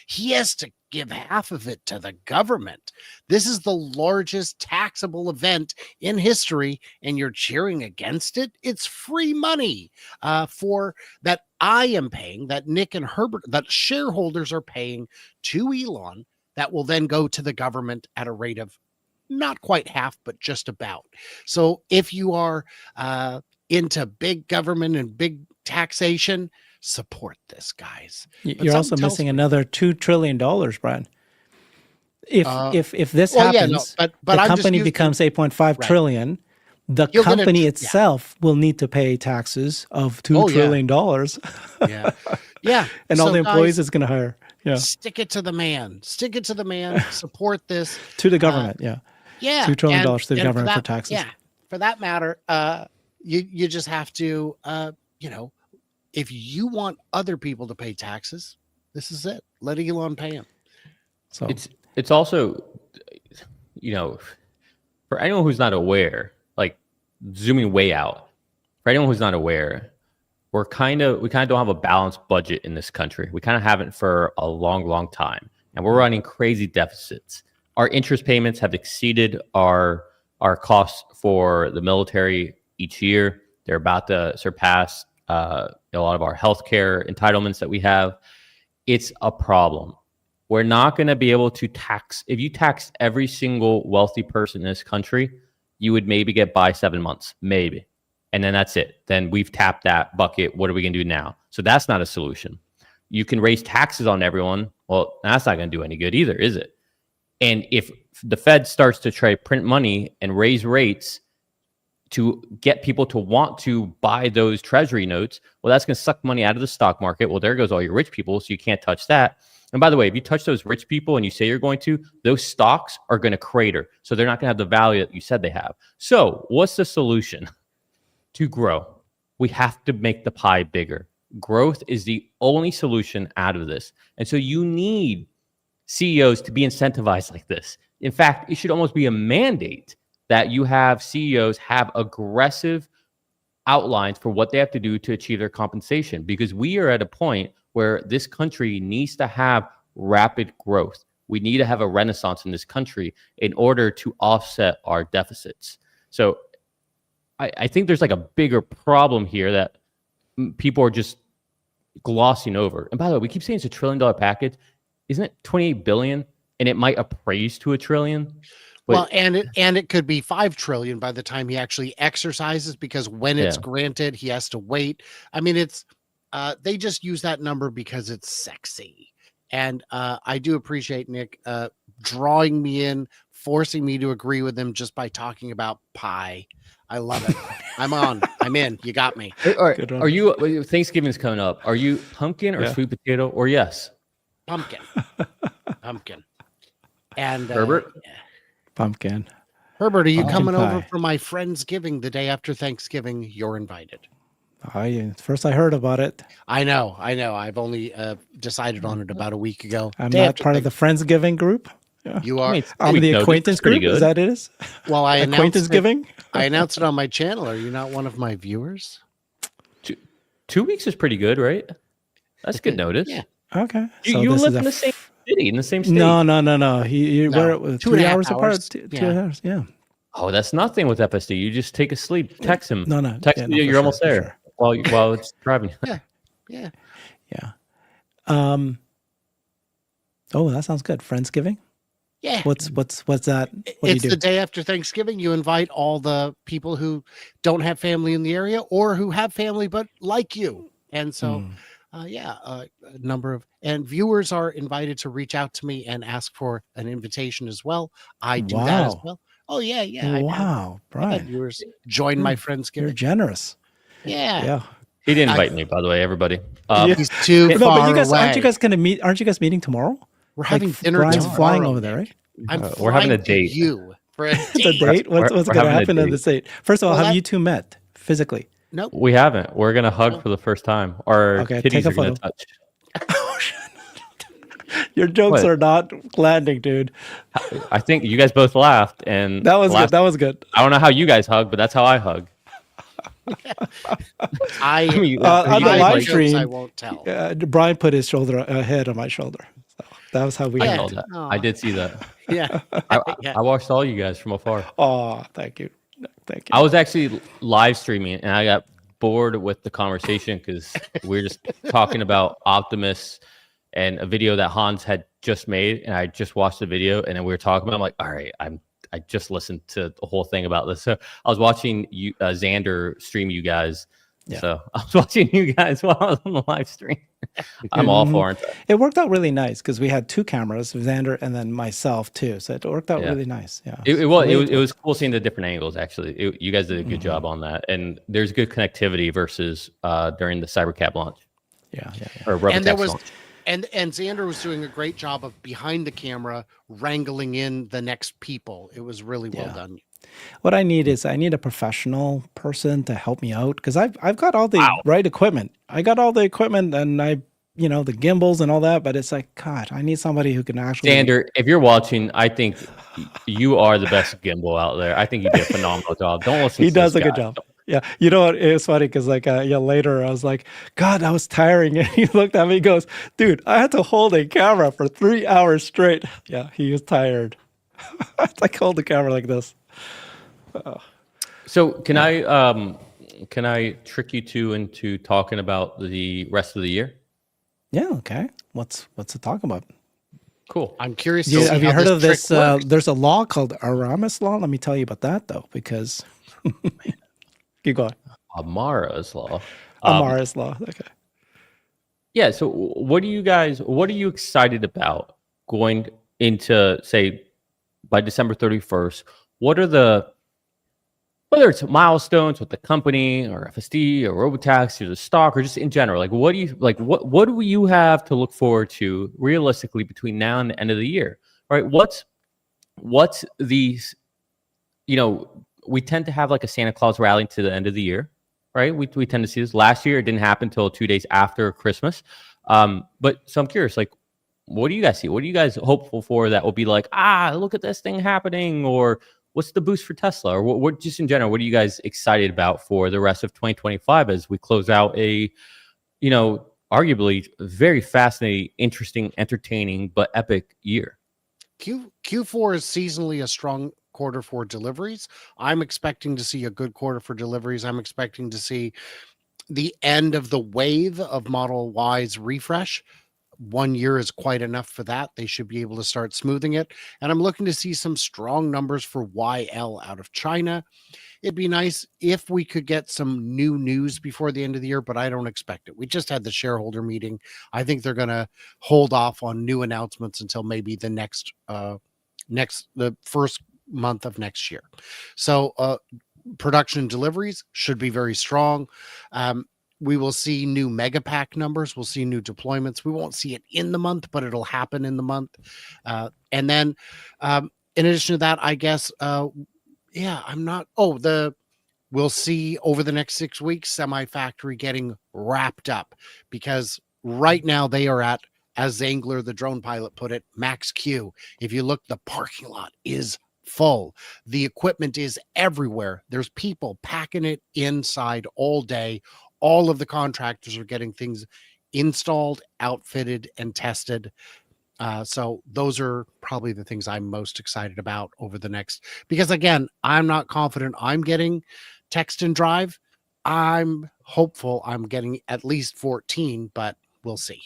He has to give half of it to the government. This is the largest taxable event in history, and you're cheering against it. It's free money for that I am paying, that Nick and Herbert, that shareholders are paying to Elon, that will then go to the government at a rate of not quite half, but just about. So if you are into big government and big taxation, support this, guys. You're also missing another $2 trillion, Brian. If this happens, the company becomes 8.5 trillion. The company itself will need to pay taxes of $2 trillion. Yeah. And all the employees is going to hire. Yeah. Stick it to the man. Stick it to the man. Support this. To the government. Yeah. $2 trillion to the government for taxes. Yeah. For that matter, you just have to, if you want other people to pay taxes, this is it. Let Elon pay them. So it's also, for anyone who's not aware, like zooming way out, for anyone who's not aware, we kind of don't have a balanced budget in this country. We kind of haven't for a long, long time, and we're running crazy deficits. Our interest payments have exceeded our costs for the military each year. They're about to surpass a lot of our healthcare entitlements that we have. It's a problem. We're not going to be able to tax. If you tax every single wealthy person in this country, you would maybe get by 7 months, maybe. And then that's it. Then we've tapped that bucket. What are we going to do now? So that's not a solution. You can raise taxes on everyone. Well, that's not going to do any good either, is it? And if the Fed starts to try to print money and raise rates to get people to want to buy those treasury notes, well, that's going to suck money out of the stock market. Well, there goes all your rich people, so you can't touch that. And by the way, if you touch those rich people and you say you're going to, those stocks are going to crater. So they're not going to have the value that you said they have. So what's the solution? To grow. We have to make the pie bigger. Growth is the only solution out of this. And so you need CEOs to be incentivized like this. In fact, it should almost be a mandate that you have CEOs have aggressive outlines for what they have to do to achieve their compensation, because we are at a point where this country needs to have rapid growth. We need to have a renaissance in this country in order to offset our deficits. So I think there's like a bigger problem here that people are just glossing over. And by the way, we keep saying it's $1 trillion package. Isn't it 28 billion? And it might appraise to $1 trillion. Well, and it could be 5 trillion by the time he actually exercises, because when it's Yeah. granted, he has to wait. I mean, it's they just use that number because it's sexy. And I do appreciate Nick drawing me in, forcing me to agree with him just by talking about pie. I love it. I'm on. I'm in. You got me. Good one. Are you Thanksgiving's coming up? Are you pumpkin or Yeah. sweet potato or yes? Pumpkin. Pumpkin. And Herbert? Pumpkin. Herbert, are you Pumpkin coming over pie. for my Friendsgiving the day after Thanksgiving? You're invited. First I heard about it. I know. I've only decided on it about a week ago. I'm Day not after part of the Friendsgiving group. Thanksgiving. You are. it's I'm week the notice, acquaintance it's pretty group. Is good. that it is? Well, I announced Acquaintance it. giving? I announced it on my channel. Are you not one of my viewers? 2 weeks is pretty good, right? That's good notice. Yeah. Okay. You this live is in the same city, in the same state. No. No, We're 2.5 3 hours apart. hours. 2 Yeah. hours. Yeah. Oh, that's nothing with FSD. You just take a sleep, text him. No. Text Yeah, you, for you're sure, almost for there sure. while it's driving. Yeah. Yeah. Oh, that sounds good. Friendsgiving. Yeah. What's that? What do you It's do? the day after Thanksgiving. You invite all the people who don't have family in the area or who have family but like you. And so, a number of viewers are invited to reach out to me and ask for an invitation as well. I do that as Wow. well. Oh yeah. Wow, I've had Brian, viewers join my you're Friendsgiving. generous. Yeah. Yeah. He didn't invite me, by the way, everybody. Yeah. He's too No, far but you guys away. aren't you guys gonna meet? Aren't you guys meeting tomorrow? We're having dinner Brian's tomorrow, flying over there, Nick. right? I'm We're having a flying to date. you for a It's a date. date. What's We're gonna having a happen on date. this date? First of all, Well, have that- you two met physically? Nope. We haven't. We're gonna hug for the first time. Our Okay, kitties take a are gonna photo. touch. Your jokes What? are not landing, dude. I think you guys both laughed, and That was good. That was good. I don't know how you guys hug, but that's how I hug. I mean, on the guys live like- stream, I won't tell. Brian put his head on my shoulder. So that was how we I Yeah. saw met. that. Aw. I did see that. Yeah. Yeah. I watched all you guys from afar. Oh, thank you. Thank you. I was actually live streaming, and I got bored with the conversation because we were just talking about Optimus and a video that Hans had just made, and I just watched the video, and then we were talking about. I'm like, all right, I just listened to the whole thing about this. So I was watching you, Xander stream you guys. Yeah. So I was watching you guys while I was on the live stream. I'm all for it. It worked out really nice because we had two cameras, Xander and then myself too. So it worked out Yeah. really nice. Yeah. It was cool seeing the different angles. Actually, you guys did a good job on that, and there's good connectivity versus during the Cybercab launch Yeah. or Rubber And there Tax was launch. and Xander was doing a great job of behind the camera wrangling in the next people. It was really well Yeah. done. What I need is a professional person to help me out because I've got all the right equipment. I got all the equipment and the gimbals and all that, but it's like, God, I need somebody who can actually. Xander, if you're watching, I think you are the best gimbal out there. I think you did a phenomenal job. Don't listen. He to does this a good guy. job. Yeah. You know what? It was funny because later I was like, God, that was tiring. And he looked at me and goes, dude, I had to hold a camera for 3 hours straight. Yeah, he was tired. It's like hold the camera like this. So can I trick you two into talking about the rest of the year? Yeah. Okay. What's to talk about? Cool. I'm curious to Yeah, see have you how heard of trick this? works. There's a law called Aramis law. Let me tell you about that though, because keep going. Amara's law. Amara's law. Okay. Yeah. So what are you excited about going into, say, by December 31st? Whether it's milestones with the company or FSD or Robotaxi or the stock or just in general, like what do you have to look forward to realistically between now and the end of the year? Right? What's the, we tend to have like a Santa Claus rally to the end of the year, right? We tend to see this. Last year it didn't happen until 2 days after Christmas. But so I'm curious, like, what do you guys see? What are you guys hopeful for that will be like, look at this thing happening? Or what's the boost for Tesla? Or what just in general, what are you guys excited about for the rest of 2025 as we close out a, arguably very fascinating, interesting, entertaining, but epic year? Q4 is seasonally a strong quarter for deliveries. I'm expecting to see a good quarter for deliveries. I'm expecting to see the end of the wave of Model Y's refresh. 1 year is quite enough for that. They should be able to start smoothing it. And I'm looking to see some strong numbers for YL out of China. It'd be nice if we could get some new news before the end of the year, but I don't expect it. We just had the shareholder meeting. I think they're going to hold off on new announcements until maybe the the first month of next year. So production deliveries should be very strong. We will see new mega pack numbers. We'll see new deployments. We won't see it in the month, but it'll happen in the month. And then in addition to that, I guess, we'll see over the next 6 weeks, Semi-Factory getting wrapped up, because right now they are at, as Zangler, the drone pilot, put it, max Q. If you look, the parking lot is full. The equipment is everywhere. There's people packing it inside all day. All of the contractors are getting things installed, outfitted, and tested. So those are probably the things I'm most excited about over the next, because again, I'm not confident I'm getting text and drive. I'm hopeful I'm getting at least 14, but we'll see.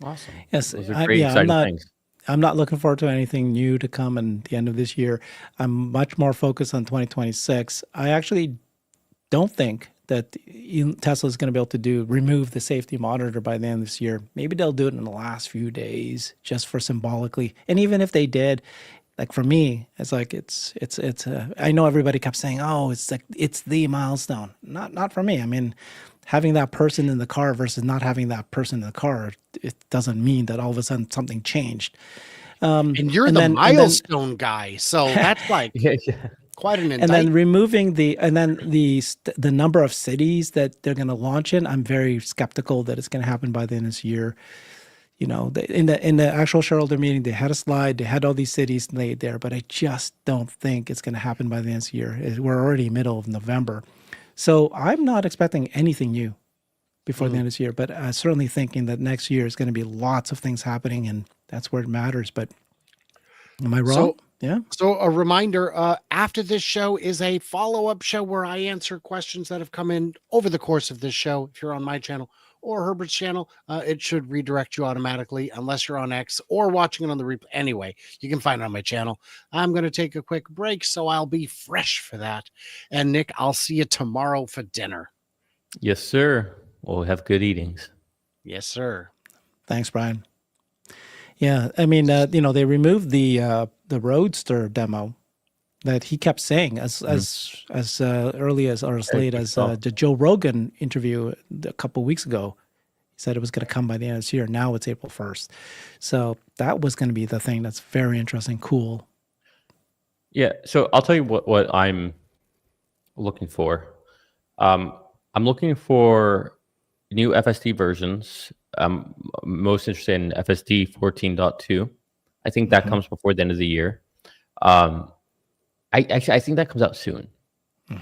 Awesome. Yes, Those are great, exciting things. I'm not looking forward to anything new to come in the end of this year. I'm much more focused on 2026. I actually don't think that Tesla is going to be able to remove the safety monitor by the end of this year. Maybe they'll do it in the last few days, just for symbolically. And even if they did, like for me, it's like I know everybody kept saying, "Oh, it's the milestone." Not for me. I mean, having that person in the car versus not having that person in the car, it doesn't mean that all of a sudden something changed. And you're the milestone guy, so that's like quite an indictment. And then removing the number of cities that they're going to launch in, I'm very skeptical that it's going to happen by the end of this year. You know, in the actual shareholder meeting, they had a slide, they had all these cities laid there, but I just don't think it's going to happen by the end of the year. We're already middle of November. So I'm not expecting anything new before the end of this year, but certainly thinking that next year is going to be lots of things happening, and that's where it matters. But am I wrong? Yeah. So a reminder, after this show is a follow-up show where I answer questions that have come in over the course of this show. If you're on my channel or Herbert's channel, it should redirect you automatically, unless you're on X or watching it on the replay. Anyway, you can find it on my channel. I'm going to take a quick break, so I'll be fresh for that. And Nick, I'll see you tomorrow for dinner. Yes, sir. We'll have good eatings. Yes, sir. Thanks, Brian. Yeah, I mean, they removed the Roadster demo that he kept saying as early as or as late as the Joe Rogan interview a couple of weeks ago. He said it was going to come by the end of this year. Now it's April 1st. So that was going to be the thing that's very interesting, cool. Yeah, so I'll tell you what I'm looking for. I'm looking for new FSD versions. I'm most interested in FSD 14.2. I think that comes before the end of the year. I think that comes out soon.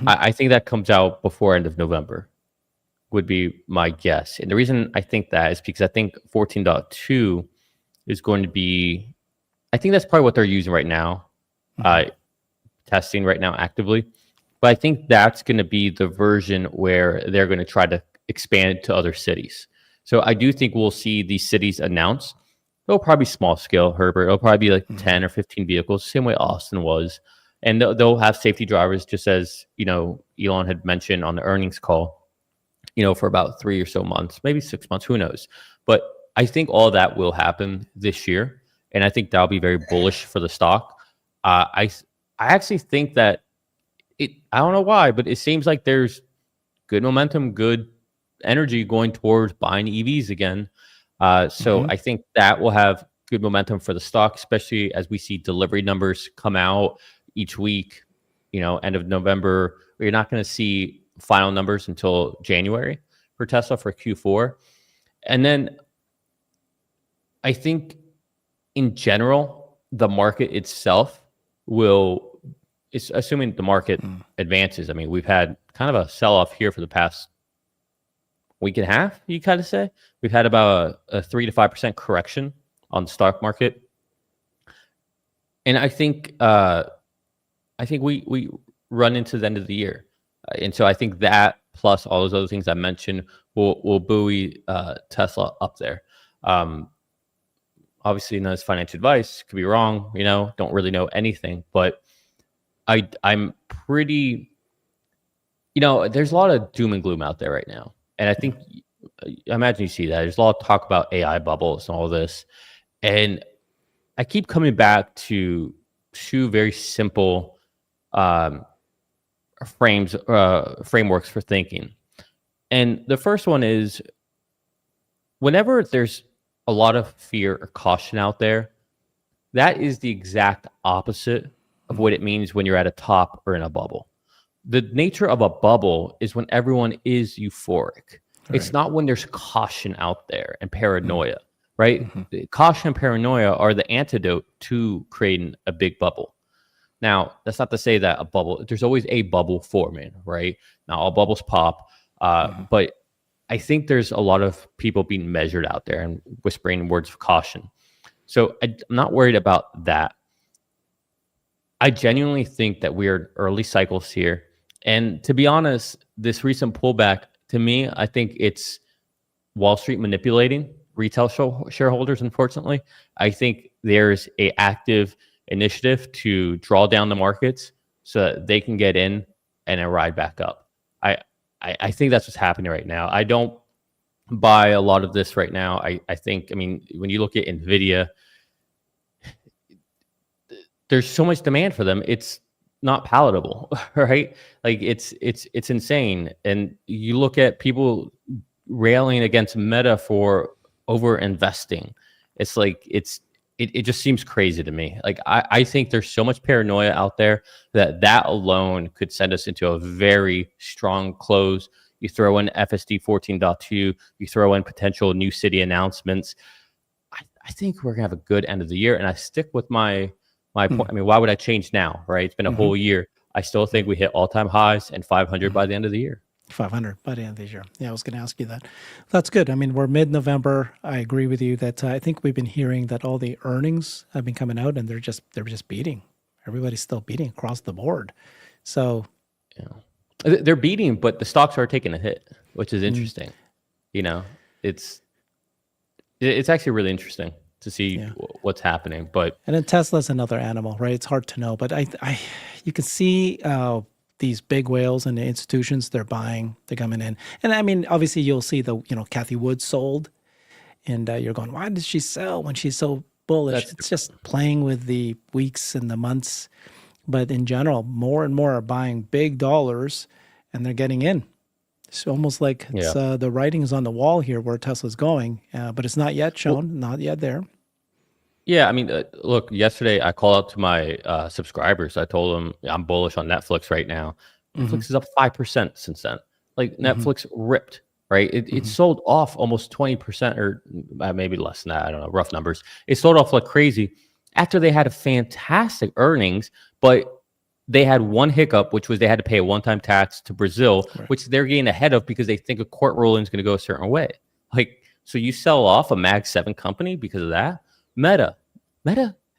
I think that comes out before end of November, would be my guess. And the reason I think that is because I think 14.2 is going to be, I think that's probably what they're using right now, testing right now actively. But I think that's going to be the version where they're going to try to expand it to other cities. So I do think we'll see these cities announce. It'll probably be small scale, Herbert. It'll probably be like 10 or 15 vehicles, same way Austin was. And they'll have safety drivers, just as, Elon had mentioned on the earnings call, for about 3 or so months, maybe 6 months, who knows. But I think all that will happen this year. And I think that'll be very bullish for the stock. I actually think that I don't know why, but it seems like there's good momentum, good energy going towards buying EVs again. So I think that will have good momentum for the stock, especially as we see delivery numbers come out each week, end of November. You're not going to see final numbers until January for Tesla for Q4. And then I think in general, the market itself it's assuming the market advances. I mean, we've had kind of a sell-off here for the past week and a half, you kind of say. We've had about a 3 to 5% correction on the stock market. And I think we run into the end of the year. And so I think that plus all those other things I mentioned will buoy Tesla up there. Um, Obviously, none of this financial advice, could be wrong. Don't really know anything, but I'm pretty. There's a lot of doom and gloom out there right now, and I think I imagine you see that. There's a lot of talk about AI bubbles and all this, and I keep coming back to two very simple um, frameworks for thinking. And the first one is whenever there's a lot of fear or caution out there, that is the exact opposite of what it means when you're at a top or in a bubble. The nature of a bubble is when everyone is euphoric. It's not when there's caution out there and paranoia, right? Caution and paranoia are the antidote to creating a big bubble. Now, that's not to say that there's always a bubble forming, right? Now, all bubbles pop, but I think there's a lot of people being measured out there and whispering words of caution. So I'm not worried about that. I genuinely think that we're in early cycles here. And to be honest, this recent pullback, to me, I think it's Wall Street manipulating retail shareholders, unfortunately. I think there's a active initiative to draw down the markets so that they can get in and then ride back up. I think that's what's happening right now. I don't buy a lot of this right now. I think, when you look at NVIDIA, there's so much demand for them. It's not palatable, right? Like it's insane. And you look at people railing against Meta for over investing. It's like it just seems crazy to me. Like I think there's so much paranoia out there that alone could send us into a very strong close. You throw in FSD 14.2, you throw in potential new city announcements. I think we're gonna have a good end of the year. And I stick with my point. Why would I change now, right? It's been a whole year. I still think we hit all-time highs and 500 by the end of the year. 500 by the end of this year. Yeah, I was going to ask you that. That's good. We're mid-November. I agree with you that I think we've been hearing that all the earnings have been coming out and they're just beating. Everybody's still beating across the board. So, they're beating, but the stocks are taking a hit, which is interesting. It's actually really interesting to see what's happening. And then Tesla's another animal, right? It's hard to know, but you can see these big whales and the institutions, they're buying, they're coming in. And obviously you'll see Kathy Wood sold and you're going, why did she sell when she's so bullish? It's just playing with the weeks and the months. But in general, more and more are buying big dollars and they're getting in. It's almost like the writing is on the wall here where Tesla's going, but it's not yet shown, not yet there. Yeah, look, yesterday I called out to my subscribers. I told them I'm bullish on Netflix right now. Netflix is up 5% since then. Like Netflix ripped, right? It sold off almost 20% or maybe less than that. I don't know, rough numbers. It sold off like crazy after they had a fantastic earnings, but they had one hiccup, which was they had to pay a one-time tax to Brazil, which they're getting ahead of because they think a court ruling is going to go a certain way. So you sell off a Mag 7 company because of that? Meta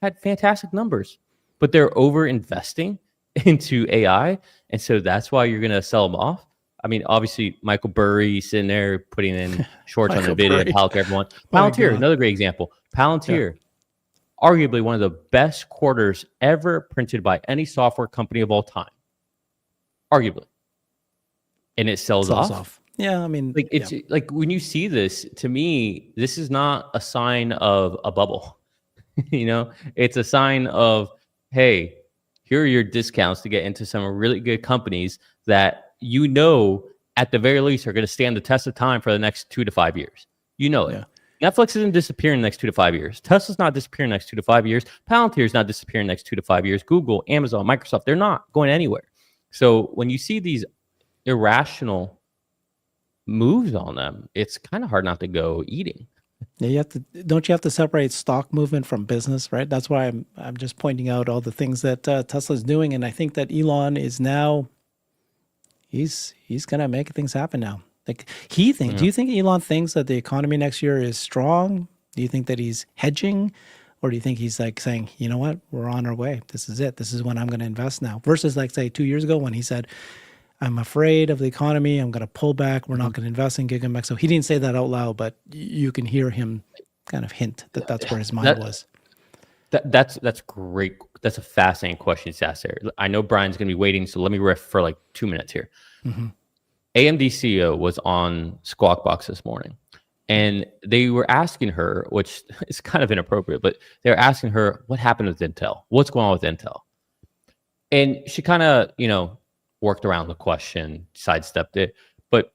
had fantastic numbers, but they're over investing into AI. And so that's why you're going to sell them off. Obviously, Michael Burry sitting there putting in shorts on NVIDIA, Palantir, everyone. Palantir, another great example. Palantir, arguably one of the best quarters ever printed by any software company of all time. Arguably. And it sells off. Yeah, it's like when you see this, to me, this is not a sign of a bubble. It's a sign of, hey, here are your discounts to get into some really good companies that at the very least are going to stand the test of time for the next 2 to 5 years. It. Netflix isn't disappearing in the next 2 to 5 years. Tesla's not disappearing in the next 2 to 5 years. Palantir's not disappearing in the next 2 to 5 years. Google, Amazon, Microsoft, they're not going anywhere. So when you see these irrational moves on them, it's kind of hard not to go eating. Yeah, don't you have to separate stock movement from business, right? That's why I'm just pointing out all the things that Tesla's doing, and I think that Elon is now he's gonna make things happen now. Like do you think Elon thinks that the economy next year is strong? Do you think that he's hedging, or do you think he's like saying, you know what, we're on our way. This is it. This is when I'm going to invest now. Versus like say 2 years ago when he said, I'm afraid of the economy. I'm going to pull back. We're not going to invest in Gigamex. So he didn't say that out loud, but you can hear him kind of hint that that's where his mind was. That's great. That's a fascinating question to ask there. I know Brian's going to be waiting, so let me riff for like 2 minutes here. AMD CEO was on Squawk Box this morning, and they were asking her, which is kind of inappropriate, but they're asking her what happened with Intel, what's going on with Intel, and she kind of worked around the question, sidestepped it, but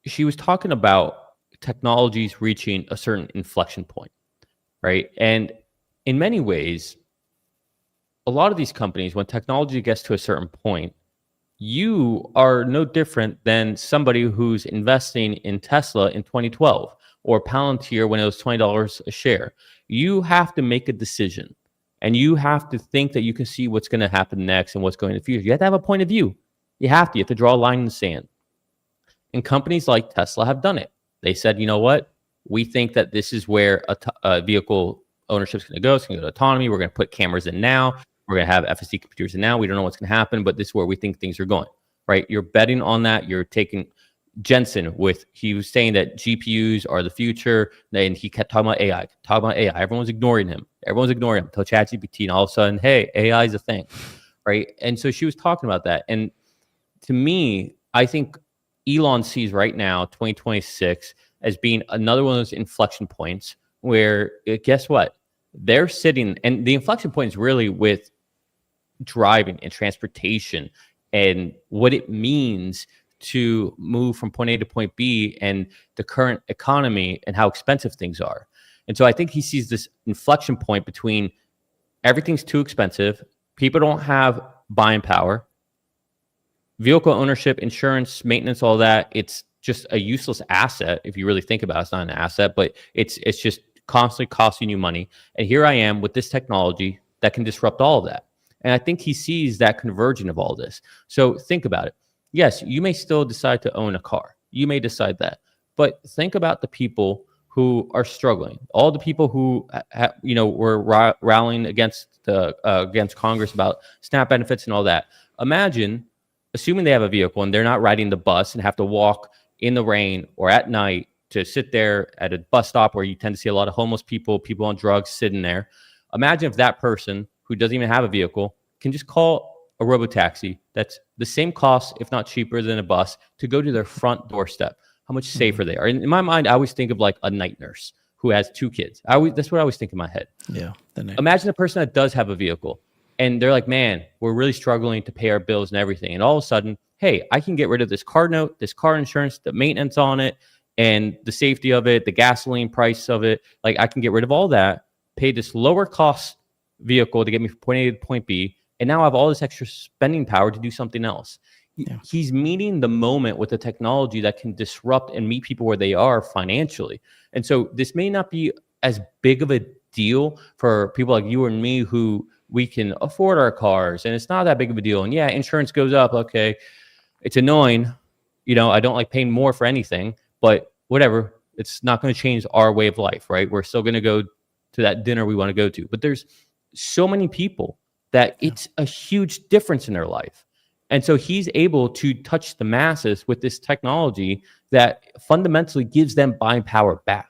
she was talking about technologies reaching a certain inflection point, right? And in many ways, a lot of these companies, when technology gets to a certain point, you are no different than somebody who's investing in Tesla in 2012 or Palantir when it was $20 a share. You have to make a decision, and you have to think that you can see what's going to happen next and what's going in the future. You have to have a point of view. You have to draw a line in the sand. And companies like Tesla have done it. They said, you know what? We think that this is where a vehicle ownership is going to go. It's going to go to autonomy. We're going to put cameras in now. We're going to have FSD computers in now. We don't know what's going to happen, but this is where we think things are going, right? You're betting on that. You're taking Jensen he was saying that GPUs are the future, and he kept talking about AI, Everyone's ignoring him. Until ChatGPT, and all of a sudden, hey, AI is a thing, right? And so she was talking about that. And to me, I think Elon sees right now, 2026, as being another one of those inflection points where, guess what? They're sitting, and the inflection point is really with driving and transportation and what it means to move from point A to point B and the current economy and how expensive things are. And so I think he sees this inflection point between everything's too expensive, people don't have buying power, vehicle ownership, insurance, maintenance, all that, it's just a useless asset. If you really think about it, it's not an asset, but it's just constantly costing you money. And here I am with this technology that can disrupt all of that. And I think he sees that convergence of all this. So think about it. Yes, you may still decide to own a car. You may decide that. But think about the people who are struggling. All the people who were rallying against Congress about SNAP benefits and all that. Imagine, assuming they have a vehicle and they're not riding the bus and have to walk in the rain or at night to sit there at a bus stop where you tend to see a lot of homeless people on drugs sitting there. Imagine if that person who doesn't even have a vehicle can just call a robotaxi that's the same cost, if not cheaper than a bus, to go to their front doorstep. How much safer they are. In my mind, I always think of like a night nurse who has 2 kids. That's what I always think in my head. Yeah. Imagine a person that does have a vehicle and they're like, man, we're really struggling to pay our bills and everything. And all of a sudden, hey, I can get rid of this car note, this car insurance, the maintenance on it, and the safety of it, the gasoline price of it. Like, I can get rid of all that, pay this lower cost vehicle to get me from point A to point B, and now I have all this extra spending power to do something else. Yeah. He's meeting the moment with a technology that can disrupt and meet people where they are financially. And so this may not be as big of a deal for people like you and me who we can afford our cars, and it's not that big of a deal. And yeah, insurance goes up. Okay, it's annoying. I don't like paying more for anything, but whatever. It's not going to change our way of life, right? We're still going to go to that dinner we want to go to. But there's so many people that it's a huge difference in their life. And so he's able to touch the masses with this technology that fundamentally gives them buying power back.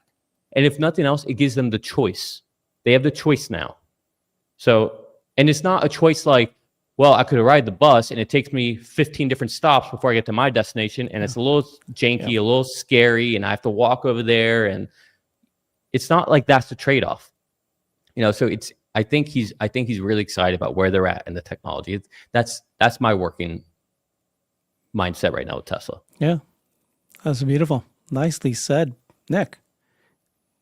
And if nothing else, it gives them the choice. They have the choice now. So, and it's not a choice like, well, I could ride the bus and it takes me 15 different stops before I get to my destination. And it's a little janky, a little scary, and I have to walk over there. And it's not like that's the trade-off. So I think he's really excited about where they're at in the technology. That's my working mindset right now with Tesla. Yeah, that's beautiful. Nicely said, Nick.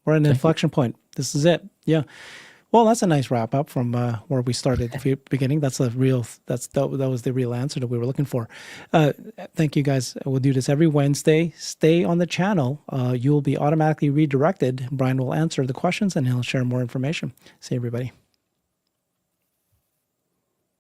We're at an inflection point. This is it. Yeah. Well, that's a nice wrap up from where we started at the beginning. That was the real answer that we were looking for. Thank you guys. We'll do this every Wednesday. Stay on the channel. You'll be automatically redirected. Brian will answer the questions and he'll share more information. See you, everybody.